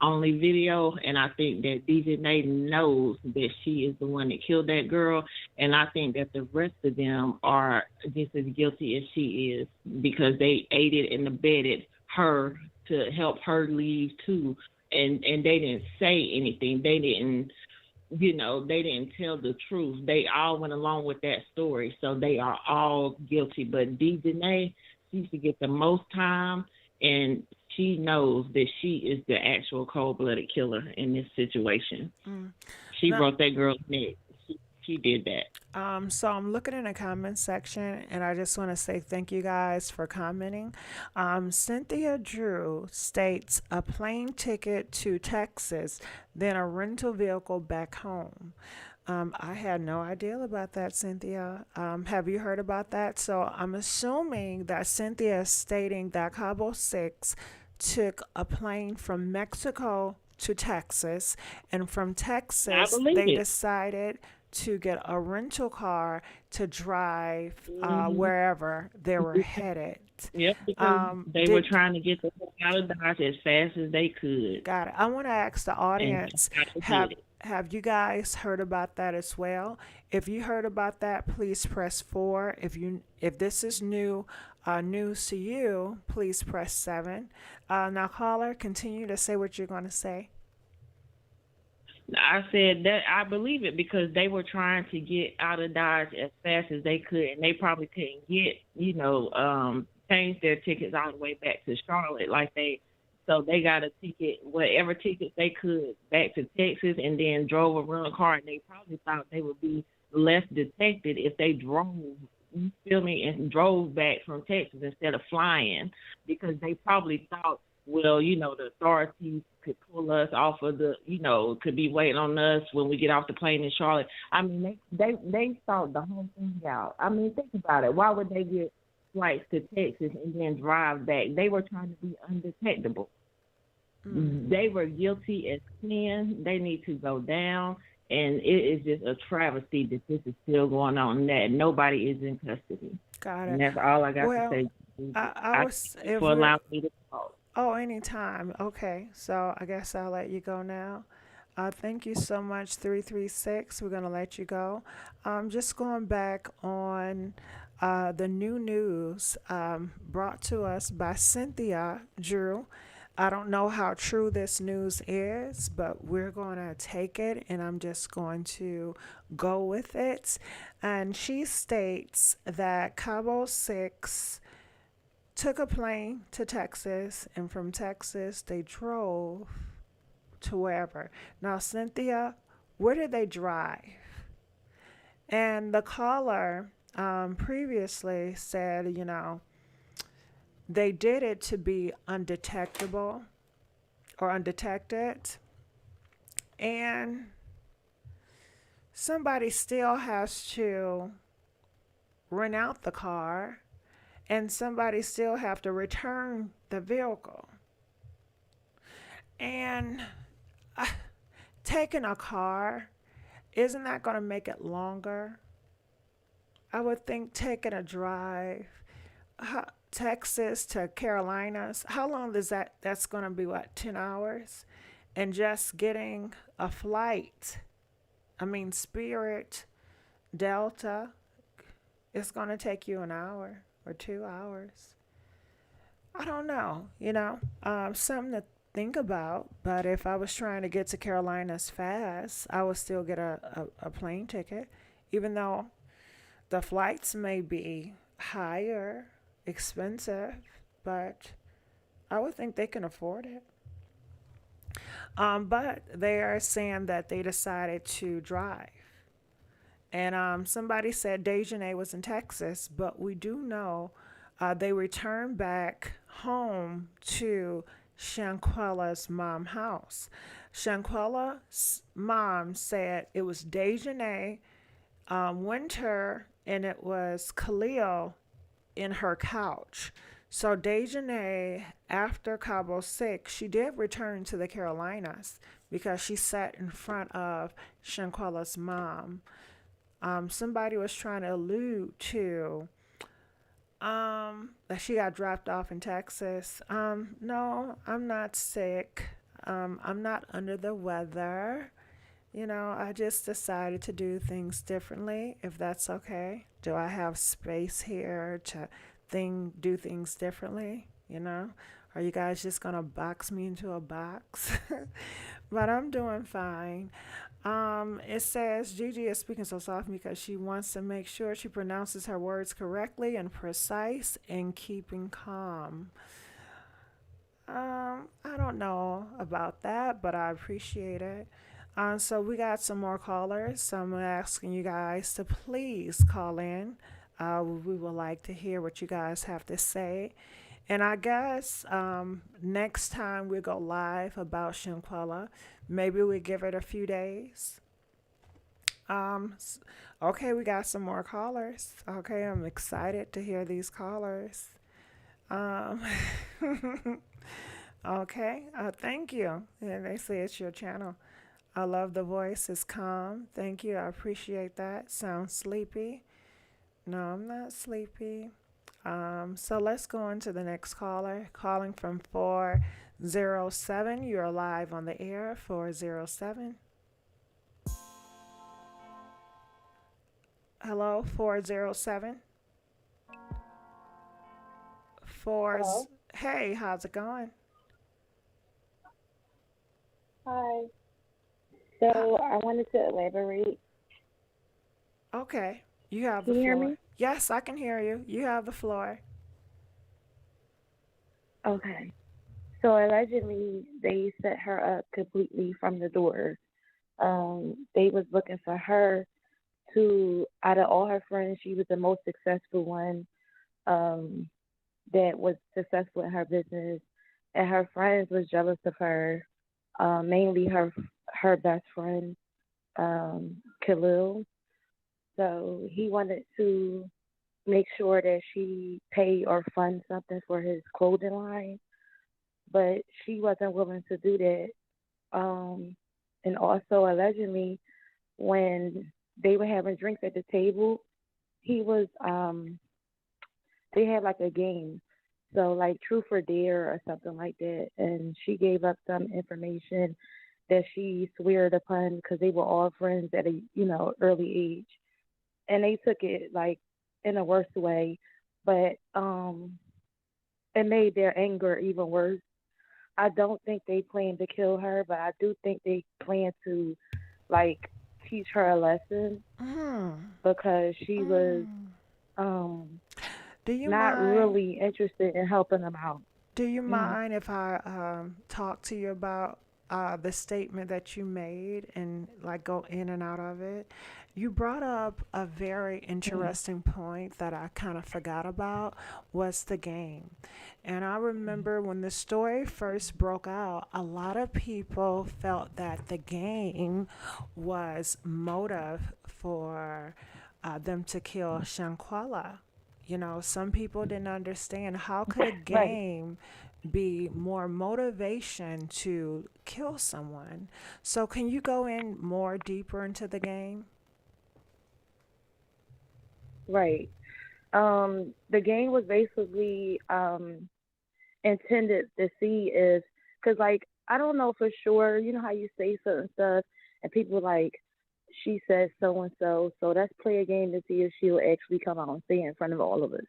only video, and I think that DJ knows that she is the one that killed that girl, and I think that the rest of them are just as guilty as she is because they aided and abetted her to help her leave too, and they didn't say anything. They didn't, they didn't tell the truth. They all went along with that story, so they are all guilty. But DJ, she should get the most time, and she knows that she is the actual cold-blooded killer in this situation. She broke that girl's neck. She did that. So I'm looking in the comment section, and I just want to say thank you guys for commenting. Cynthia Drew states a plane ticket to Texas, then a rental vehicle back home. I had no idea about that, Cynthia. Have you heard about that? So I'm assuming that Cynthia is stating that Cabo 6 took a plane from Mexico to Texas, and from Texas they decided to get a rental car to drive wherever they were headed. Yep, because they were trying to get the hell out of Dodge as fast as they could. Got it. I want to ask the audience, have you guys heard about that as well? If you heard about that, please press 4. If this is news to you, please press 7. Now, caller, continue to say what you're going to say. I said that I believe it because they were trying to get out of Dodge as fast as they could, and they probably couldn't get, change their tickets all the way back to Charlotte so they got a ticket, whatever tickets they could, back to Texas, and then drove a rental car, and they probably thought they would be less detected if they drove, you feel me, and drove back from Texas instead of flying, because they probably thought, well, the authorities could pull us off of could be waiting on us when we get off the plane in Charlotte. I mean, they thought the whole thing out. I mean, think about it. Why would they get flights to Texas and then drive back? They were trying to be undetectable. They were guilty as sin. They need to go down, and it is just a travesty that this is still going on and that nobody is in custody. Got it. And that's all I got to say. I was for allowing me to talk. Oh, anytime. Okay, so I guess I'll let you go now. Thank you so much, 336. We're going to let you go. Just going back on the new news brought to us by Cynthia Drew. I don't know how true this news is, but we're going to take it, and I'm just going to go with it. And she states that Cabo 6 took a plane to Texas, and from Texas they drove to wherever. Now, Cynthia, where did they drive? And the caller previously said, they did it to be undetectable or undetected, and somebody still has to rent out the car, and somebody still have to return the vehicle. And taking a car, isn't that going to make it longer? I would think taking a drive, Texas to Carolinas, how long is that? That's going to be 10 hours? And just getting a flight, Spirit, Delta, it's going to take you an hour or 2 hours. I don't know, something to think about. But if I was trying to get to Carolinas fast, I would still get a plane ticket, even though the flights may be higher, expensive, but I would think they can afford it. But they are saying that they decided to drive. And somebody said Dejanay was in Texas, but we do know they returned back home to Shanquella's mom's house. Shanquella's mom said it was Dejanay, Winter, and it was Khalil in her couch. So Dejanay, after Cabo 6, she did return to the Carolinas because she sat in front of Shanquella's mom. Somebody was trying to allude to that she got dropped off in Texas. No, I'm not sick. I'm not under the weather. I just decided to do things differently, if that's okay. Do I have space here to do things differently? Are you guys just gonna box me into a box? But I'm doing fine. It says Gigi is speaking so soft because she wants to make sure she pronounces her words correctly and precise and keeping calm. I don't know about that, but I appreciate it. So we got some more callers. So I'm asking you guys to please call in. We would like to hear what you guys have to say. And I guess next time we go live about Shanquella, maybe we give it a few days. Okay, we got some more callers. Okay, I'm excited to hear these callers. Okay, thank you. Yeah, they say it's your channel. I love the voice. It's calm. Thank you. I appreciate that. Sounds sleepy. No, I'm not sleepy. So let's go on to the next caller. Calling from 407. You're live on the air. 407. Hello, 407. Hello? Hey, how's it going? Hi. So I wanted to elaborate. Okay, you have the Can you hear floor. me? Yes, I can hear you. You have the floor. Okay. So allegedly, they set her up completely from the door. They was looking for her to, out of all her friends, she was the most successful one. Um, that was successful in her business, and her friends was jealous of her. Mainly her best friend, Khalil. So he wanted to make sure that she paid or fund something for his clothing line, but she wasn't willing to do that. And also allegedly, when they were having drinks at the table, he was they had like a game, so like truth or dare or something like that, and she gave up some information that she sweared upon because they were all friends at a early age, and they took it like in a worse way, but it made their anger even worse. I don't think they plan to kill her, but I do think they plan to like teach her a lesson Mm. because she was Do you not mind? really interested in helping them out. Do you Mm. mind if I talk to you about the statement that you made and like go in and out of it? You brought up a very Mm. interesting point that I kind of forgot about was the game. And I remember when the story first broke out, a lot of people felt that the game was motive for them to kill Shanquella. Some people didn't understand how could a Right. game be more motivation to kill someone. So can you go in more deeper into the game? Right. The game was basically intended to see if, because like I don't know for sure. You know how you say certain stuff, and people like, she says so and so. So let's play a game to see if she'll actually come out and say it in front of all of us.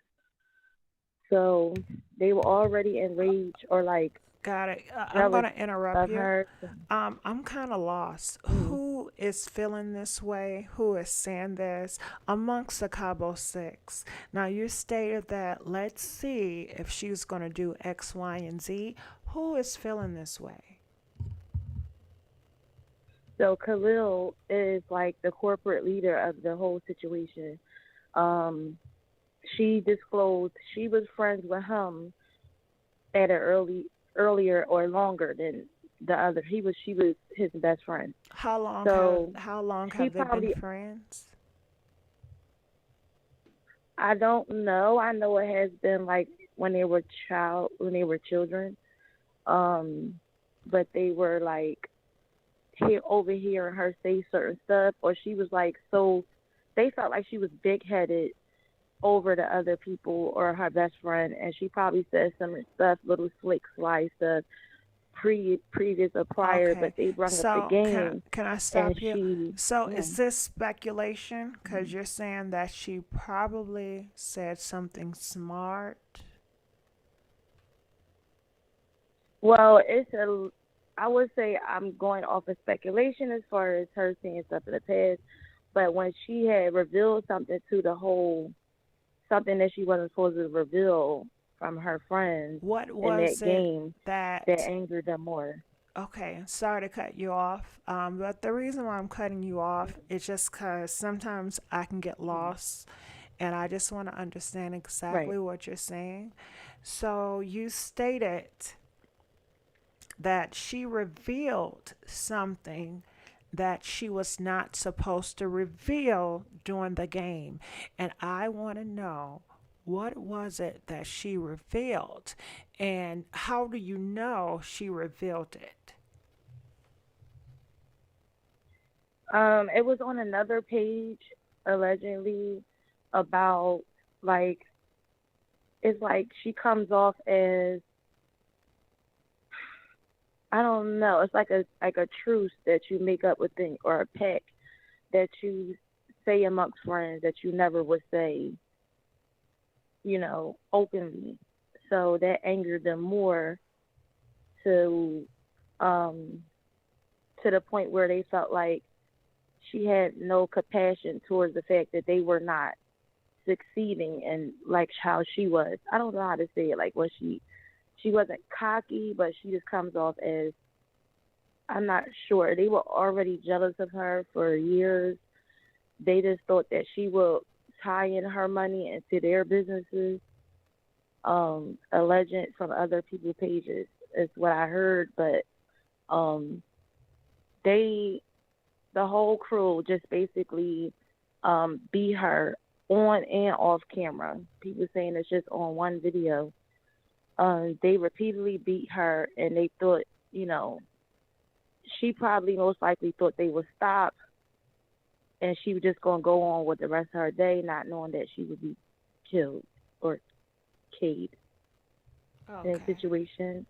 So they were already enraged or like Got it. I'm going jealous to interrupt of you. her. I'm kind of lost. Mm. Who is feeling this way? Who is saying this amongst the Cabo Six? Now, you stated that let's see if she's going to do X, Y, and Z. Who is feeling this way? So Khalil is like the corporate leader of the whole situation. Um, she disclosed she was friends with him at an earlier or longer than the other. She was his best friend. So How long she have they been probably, friends? I don't know. I know it has been like when they were children. Um, but they were like overhearing her say certain stuff, or she was like so. They felt like she was big headed over the other people or her best friend, and she probably said some stuff, little slick sly stuff, previous or prior, but Okay. they brought up the So game, can I and stop you? she, So yeah. is this speculation? Because you're saying that she probably said something smart. Well, I would say I'm going off of speculation as far as her seeing stuff in the past, but when she had revealed something to the whole, something that she wasn't supposed to reveal from her friends What in that was it game, that that angered them more. Okay, sorry to cut you off, but the reason why I'm cutting you off is just because sometimes I can get lost and I just want to understand Right. exactly what you're saying. So you stated that she revealed something that she was not supposed to reveal during the game. And I want to know what was it that she revealed and how do you know she revealed it? It was on another page allegedly about like it's like she comes off as, I don't know, it's like a truce that you make up with thing or a pact that you say amongst friends that you never would say, openly. So that angered them more to um to the point where they felt like she had no compassion towards the fact that they were not succeeding and like how she was. I don't know how to say it. Like, was she wasn't cocky, but she just comes off as, I'm not sure. They were already jealous of her for years. They just thought that she would tie in her money into their businesses. Alleged from other people's pages is what I heard, but the whole crew just basically beat her on and off camera. People saying it's just on one video. They repeatedly beat her, and they thought, she probably most likely thought they would stop, and she was just going to go on with the rest of her day, not knowing that she would be killed or killed in a situation.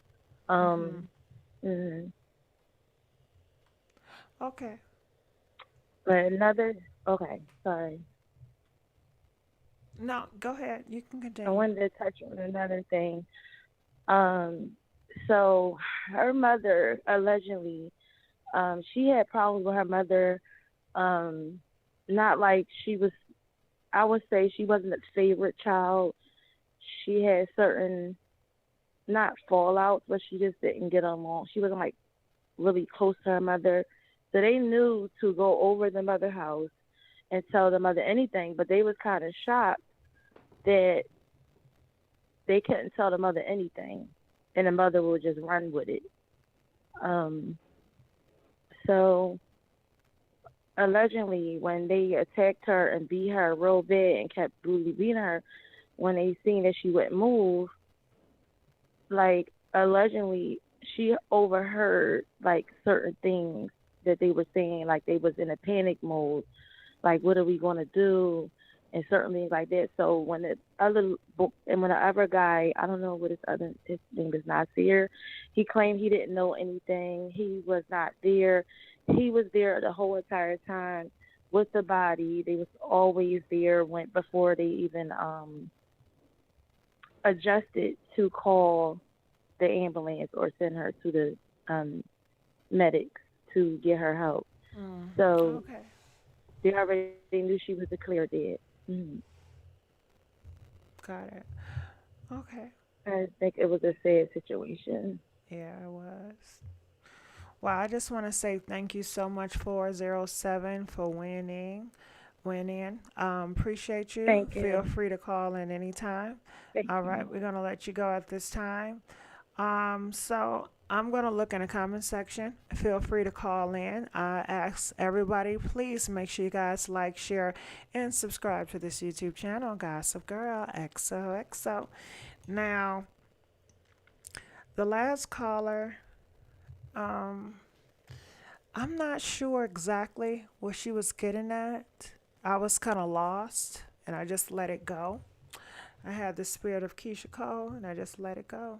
Okay. But okay, sorry. No, go ahead. You can continue. I wanted to touch on another thing. So her mother, allegedly, she had problems with her mother. Not like she was, I would say she wasn't a favorite child. She had certain, not fallouts, but she just didn't get along. She wasn't like really close to her mother. So they knew to go over the mother house and tell the mother anything, but they was kind of shocked that they couldn't tell the mother anything, and the mother would just run with it. So allegedly, when they attacked her and beat her real bad and kept brutally beating her, when they seen that she wouldn't move, like allegedly she overheard like certain things that they were saying, like they was in a panic mode, like what are we gonna do, and certain things like that. So when the other guy, I don't know what his name is Nasir, he claimed he didn't know anything. He was not there. He was there the whole entire time with the body. They was always there before they even adjusted to call the ambulance or send her to the medics to get her help. So okay. They already knew she was declared dead. Got it. Okay. I think it was a sad situation. Yeah, it was. Well, I just want to say thank you so much, 407, for winning. Appreciate you. Thank you. Feel free to call in anytime. All right, we're going to let you go at this time. So I'm going to look in the comment section. Feel free to call in. I ask everybody, please make sure you guys like, share, and subscribe to this YouTube channel, Gossip Girl XOXO. Now, the last caller, I'm not sure exactly what she was getting at. I was kind of lost, and I just let it go. I had the spirit of Keisha Cole, and I just let it go.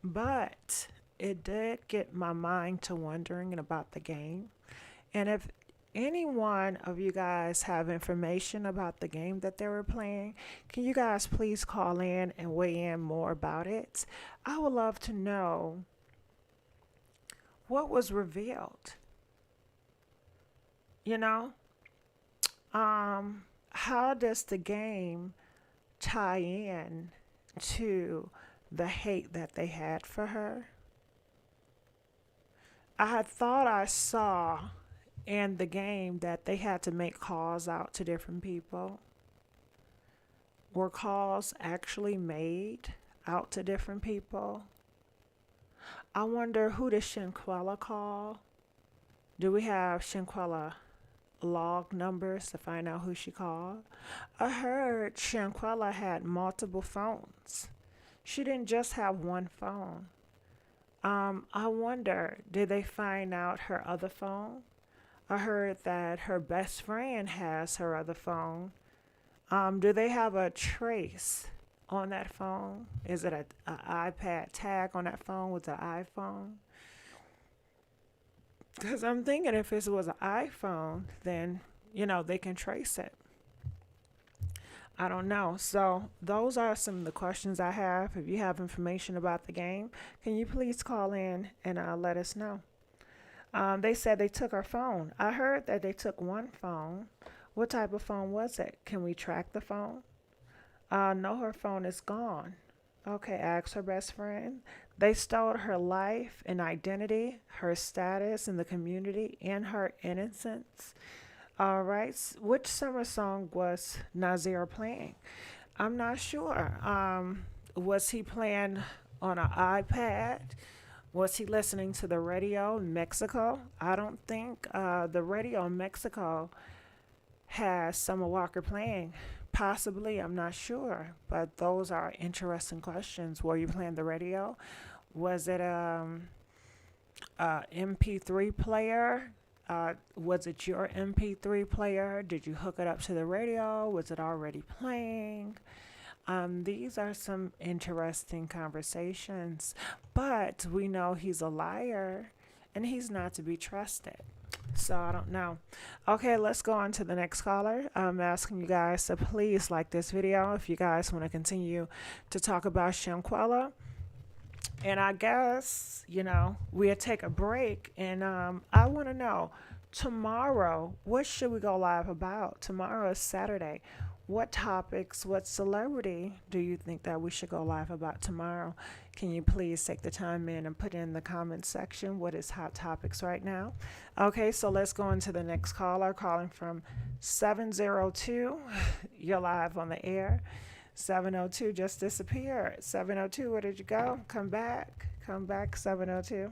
But it did get my mind to wondering about the game. And if any one of you guys have information about the game that they were playing, can you guys please call in and weigh in more about it? I would love to know what was revealed. How does the game tie in to the hate that they had for her? I had thought I saw in the game that they had to make calls out to different people. Were calls actually made out to different people? I wonder, who did Shanquella call? Do we have Shanquella log numbers to find out who she called? I heard Shanquella had multiple phones. She didn't just have one phone. I wonder, did they find out her other phone? I heard that her best friend has her other phone. Do they have a trace on that phone? Is it an iPad tag on that phone with the iPhone? Because I'm thinking if it was an iPhone, then, they can trace it. I don't know. So those are some of the questions I have. If you have information about the game, can you please call in and let us know? They said they took her phone. I heard that they took one phone. What type of phone was it? Can we track the phone? No, her phone is gone. Okay, ask her best friend. They stole her life and identity, her status in the community, and her innocence. All right, which summer song was Nazir playing? I'm not sure. Was he playing on an iPad? Was he listening to the radio in Mexico? I don't think the radio in Mexico has Summer Walker playing. Possibly, I'm not sure. But those are interesting questions. Were you playing the radio? Was it MP3 player? Was it your MP3 player? Did you hook it up to the radio? Was it already playing? These are some interesting conversations, but we know he's a liar and he's not to be trusted. So I don't know. Okay, let's go on to the next caller. I'm asking you guys to please like this video if you guys want to continue to talk about Shanquella. And I guess, we'll take a break. And I want to know, tomorrow, what should we go live about? Tomorrow is Saturday. What topics, what celebrity do you think that we should go live about tomorrow? Can you please take the time in and put in the comment section what is hot topics right now? Okay, so let's go into the next caller, calling from 702. You're live on the air. 702 just disappeared. 702, where did you go? Come back. Come back, 702.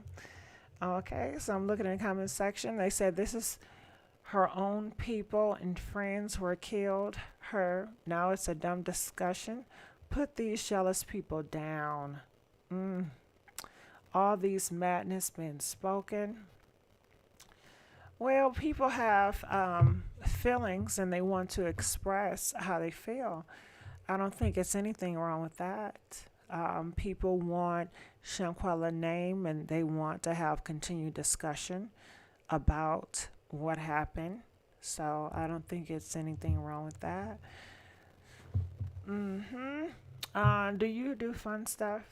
Okay, so I'm looking in the comment section. They said this is her own people and friends were killed. Her. Now it's a dumb discussion. Put these jealous people down. All these madness been spoken. Well, people have feelings and they want to express how they feel. I don't think it's anything wrong with that. People want Shanquella's name and they want to have continued discussion about what happened. So I don't think it's anything wrong with that. Do you do fun stuff?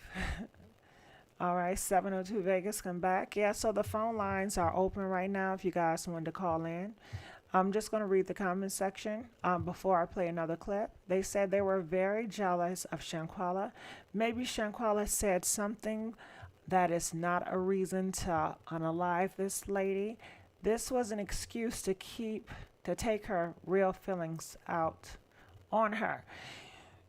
All right, 702 Vegas, come back. Yeah, so the phone lines are open right now if you guys wanted to call in. I'm just going to read the comment section before I play another clip. They said they were very jealous of Shanquella. Maybe Shanquella said something that is not a reason to unalive this lady. This was an excuse to take her real feelings out on her.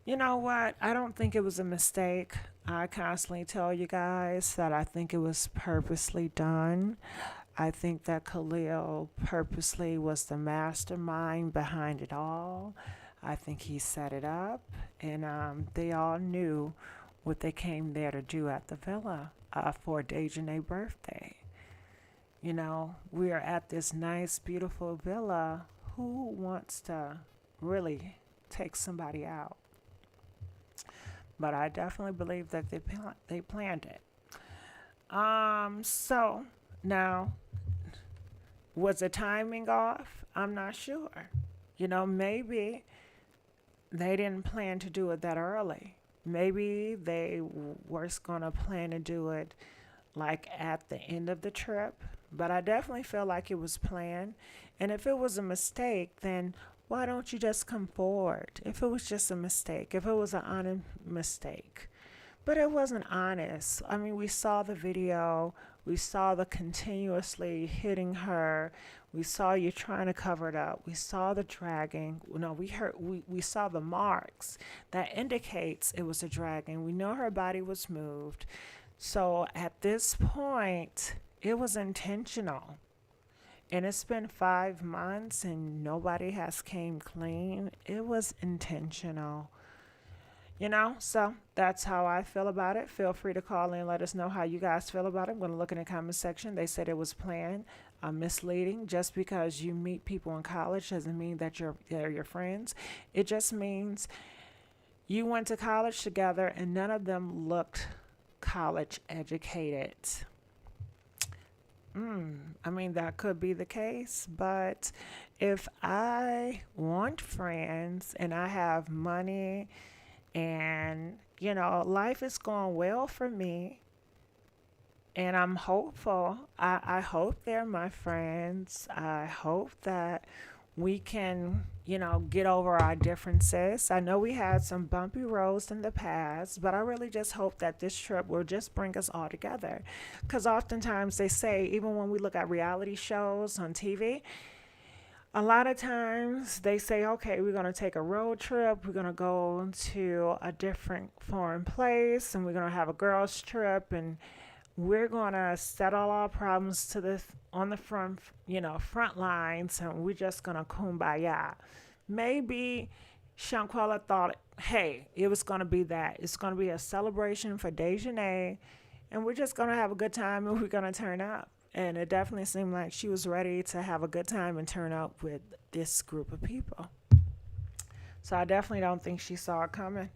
You know what? I don't think it was a mistake. I constantly tell you guys that I think it was purposely done. I think that Khalil purposely was the mastermind behind it all. I think he set it up, and they all knew what they came there to do at the villa for Dejanay's birthday. We are at this nice, beautiful villa. Who wants to really take somebody out? But I definitely believe that they planned it. So now, was the timing off? I'm not sure. Maybe they didn't plan to do it that early. Maybe they were going to plan to do it like at the end of the trip. But I definitely feel like it was planned. And if it was a mistake, then why don't you just come forward? If it was just a mistake, if it was an honest mistake. But it wasn't honest. I mean, we saw the video. We saw the continuously hitting her. We saw you trying to cover it up. We saw the dragging. We saw the marks that indicates it was a dragging. We know her body was moved. So at this point, it was intentional. And it's been 5 months and nobody has came clean. It was intentional. So that's how I feel about it. Feel free to call in and let us know how you guys feel about it. I'm going to look in the comment section. They said it was planned, misleading. Just because you meet people in college doesn't mean that they're your friends. It just means you went to college together and none of them looked college educated. I mean, that could be the case, but if I want friends and I have money and, life is going well for me, And I'm hopeful. I hope they're my friends. I hope that we can, get over our differences. I know we had some bumpy roads in the past, but I really just hope that this trip will just bring us all together. Because oftentimes they say, even when we look at reality shows on TV, a lot of times they say, okay, we're going to take a road trip. We're going to go to a different foreign place and we're going to have a girls' trip and we're going to settle our problems on the front lines and we're just going to kumbaya. Maybe Shanquella thought, hey, it was going to be that. It's going to be a celebration for Dejanay and we're just going to have a good time and we're going to turn up. And it definitely seemed like she was ready to have a good time and turn up with this group of people. So I definitely don't think she saw it coming.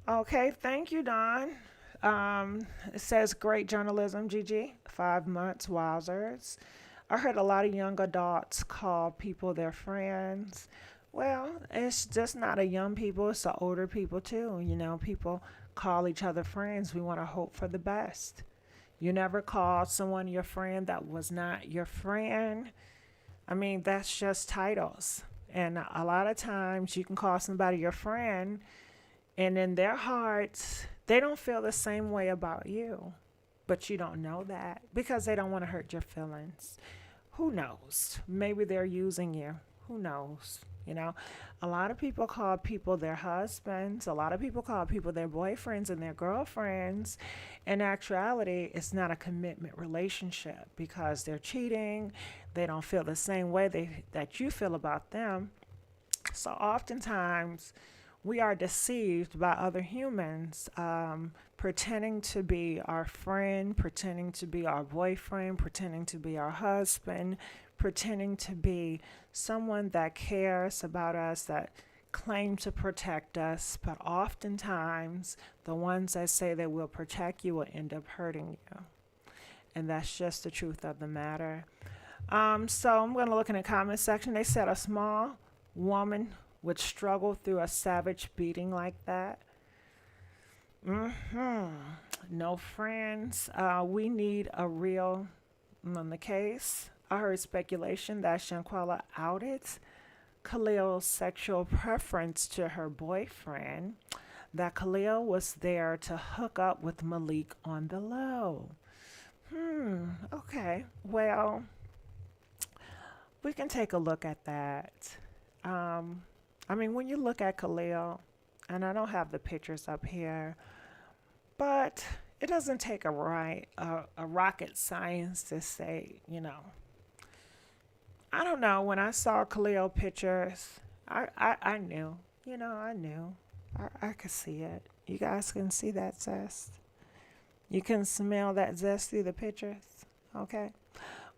Okay, thank you, Don. It says great journalism, Gigi. 5 months, wowzers. I heard a lot of young adults call people their friends. Well, it's just not a young people, it's the older people too. People call each other friends. We want to hope for the best. You never call someone your friend that was not your friend. I mean, that's just titles. And a lot of times you can call somebody your friend, and in their hearts, they don't feel the same way about you. But you don't know that because they don't want to hurt your feelings. Who knows? Maybe they're using you. Who knows? A lot of people call people their husbands. A lot of people call people their boyfriends and their girlfriends. In actuality, it's not a commitment relationship because they're cheating. They don't feel the same way that you feel about them. So oftentimes, we are deceived by other humans, pretending to be our friend, pretending to be our boyfriend, pretending to be our husband, pretending to be someone that cares about us, that claim to protect us. But oftentimes, the ones that say they will protect you will end up hurting you. And that's just the truth of the matter. So I'm going to look in the comment section. They said a small woman would struggle through a savage beating like that. No friends. We need a real on the case. I heard speculation that Shanquella outed Khalil's sexual preference to her boyfriend, that Khalil was there to hook up with Malik on the low. Okay. Well, we can take a look at that. When you look at Khalil, and I don't have the pictures up here, but it doesn't take a rocket science to say, I don't know. When I saw Khalil pictures, I knew, I knew. I could see it. You guys can see that zest. You can smell that zest through the pictures. Okay.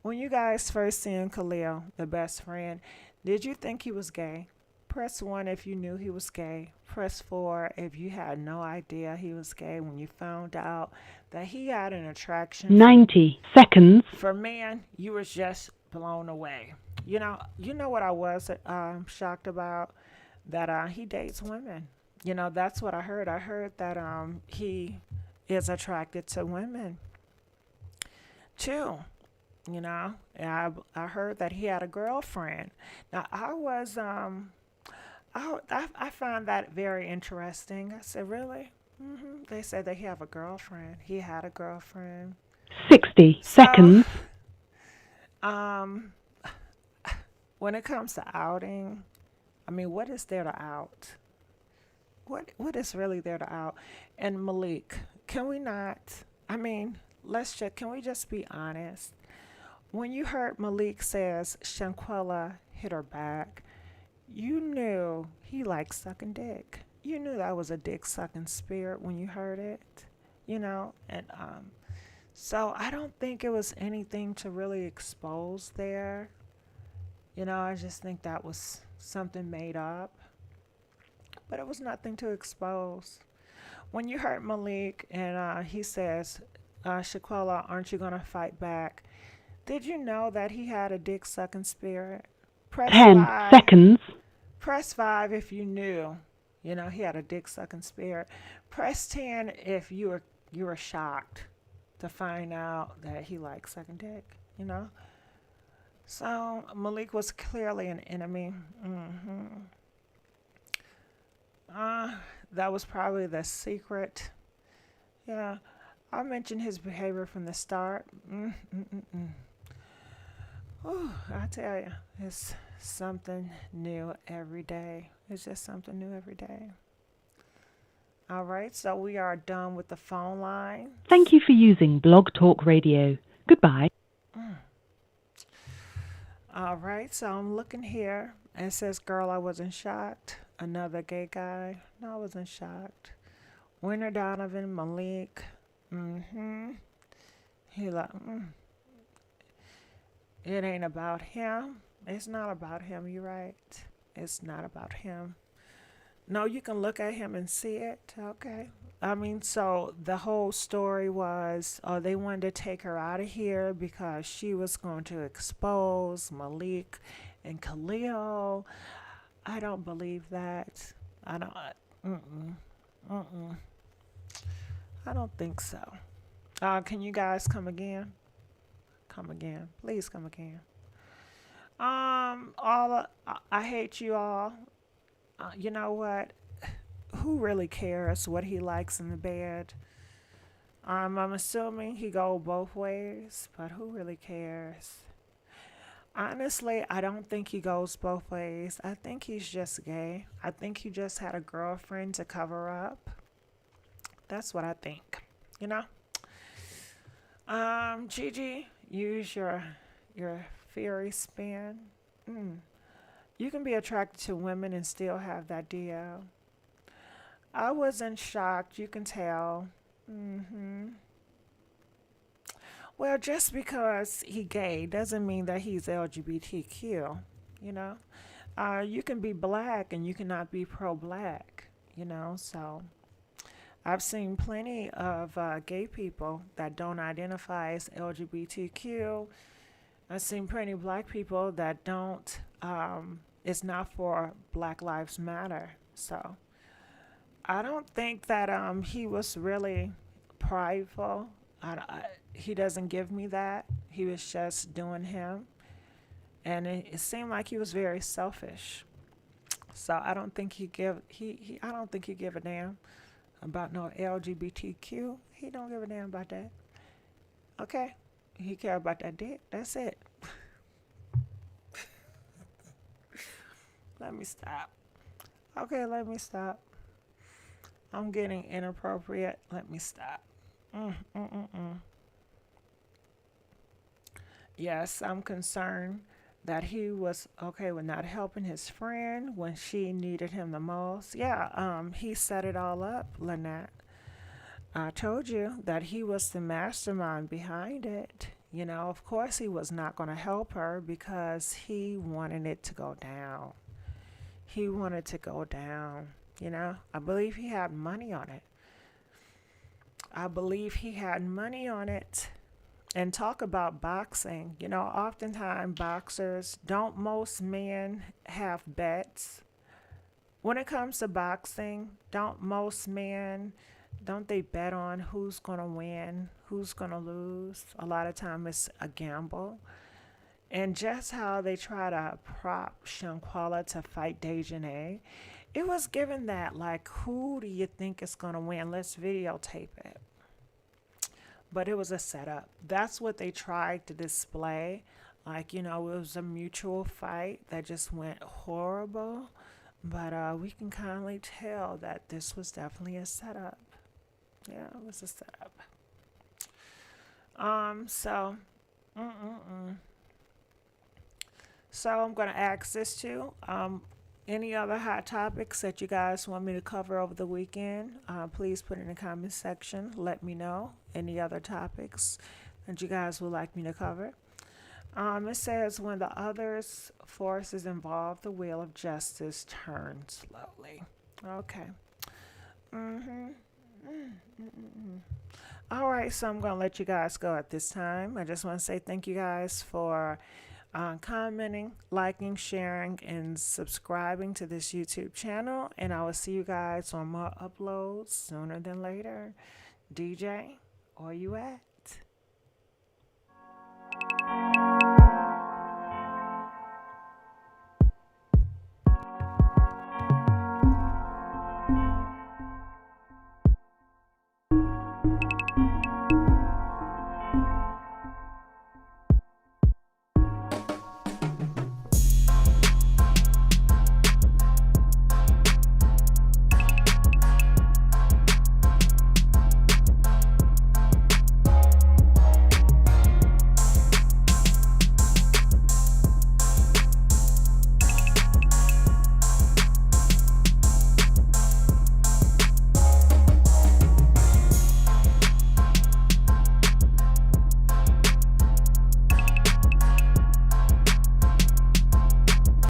When you guys first seen Khalil, the best friend, did you think he was gay? Press 1 if you knew he was gay. Press 4 if you had no idea he was gay when you found out that he had an attraction. 90 seconds. For men, you was just blown away. You know what I was shocked about? That he dates women. That's what I heard. I heard that he is attracted to women too. I heard that he had a girlfriend. Now I find that very interesting. I said, really? They said that he have a girlfriend. He had a girlfriend. 60 seconds. When it comes to outing, what is there to out? What is really there to out? And Malik, can we not? Can we just be honest? When you heard Malik says Shanquella hit her back, you knew he liked sucking dick. You knew that was a dick sucking spirit when you heard it, and so I don't think it was anything to really expose there. I just think that was something made up, but it was nothing to expose. When you heard Malik and he says, Shanquella, aren't you going to fight back? Did you know that he had a dick sucking spirit? Press 10 5. seconds. Press 5 if you knew, he had a dick sucking spirit. Press 10 if you were shocked to find out that he likes second dick, you know? So Malik was clearly an enemy. That was probably the secret. Yeah, I mentioned his behavior from the start. Ooh, I tell you, it's something new every day. It's just something new every day. All right, so we are done with the phone line. Thank you for using Blog Talk Radio. Goodbye. All right, so I'm looking here. It says, girl, I wasn't shocked. Another gay guy. No, I wasn't shocked. Winter Donovan, Malik. He like, it ain't about him. It's not about him, you're right. It's not about him. No, you can look at him and see it. Okay. I mean, so the whole story was, they wanted to take her out of here because she was going to expose Malik and Khalil. I don't believe that. I don't think so. Can you guys come again? Come again. Please come again. I hate you all. You know what? Who really cares what he likes in the bed? I'm assuming he go both ways, but who really cares? Honestly, I don't think he goes both ways. I think he's just gay. I think he just had a girlfriend to cover up. That's what I think. You know? Gigi, use your fairy spin. You can be attracted to women and still have that DL. I wasn't shocked. You can tell. Well, just because he gay doesn't mean that he's LGBTQ, you know? You can be black and you cannot be pro-black, you know? So I've seen plenty of gay people that don't identify as LGBTQ. I've seen plenty of black people that don't, it's not for Black Lives Matter. So I don't think that he was really prideful. He doesn't give me that. He was just doing him. And it seemed like he was very selfish. So I don't think he give a damn about no LGBTQ. He don't give a damn about that. Okay? He care about that dick. That's it. Let me stop. Okay, let me stop. I'm getting inappropriate. Let me stop. Yes, I'm concerned that he was okay with not helping his friend when she needed him the most. Yeah, he set it all up, Lynette. I told you that he was the mastermind behind it. You know, of course he was not going to help her because he wanted it to go down. He wanted to go down, you know. I believe he had money on it. And talk about boxing. You know, oftentimes boxers, don't most men have bets? When it comes to boxing, don't they bet on who's going to win, who's going to lose? A lot of time it's a gamble. And just how they try to prop Shanquella to fight Dejanay, it was given that, like, who do you think is going to win? Let's videotape it. But it was a setup. That's what they tried to display. Like, you know, it was a mutual fight that just went horrible. But we can kindly tell that this was definitely a setup. Yeah, it was a setup. So I'm going to ask this too. Any other hot topics that you guys want me to cover over the weekend? Please put in the comment section. Let me know any other topics that you guys would like me to cover. It says, when the other forces involved, the wheel of justice turns slowly. Okay. All right, so I'm going to let you guys go at this time. I just want to say thank you guys for commenting, liking, sharing, and subscribing to this YouTube channel. And I will see you guys on more uploads sooner than later. DJ, where you at?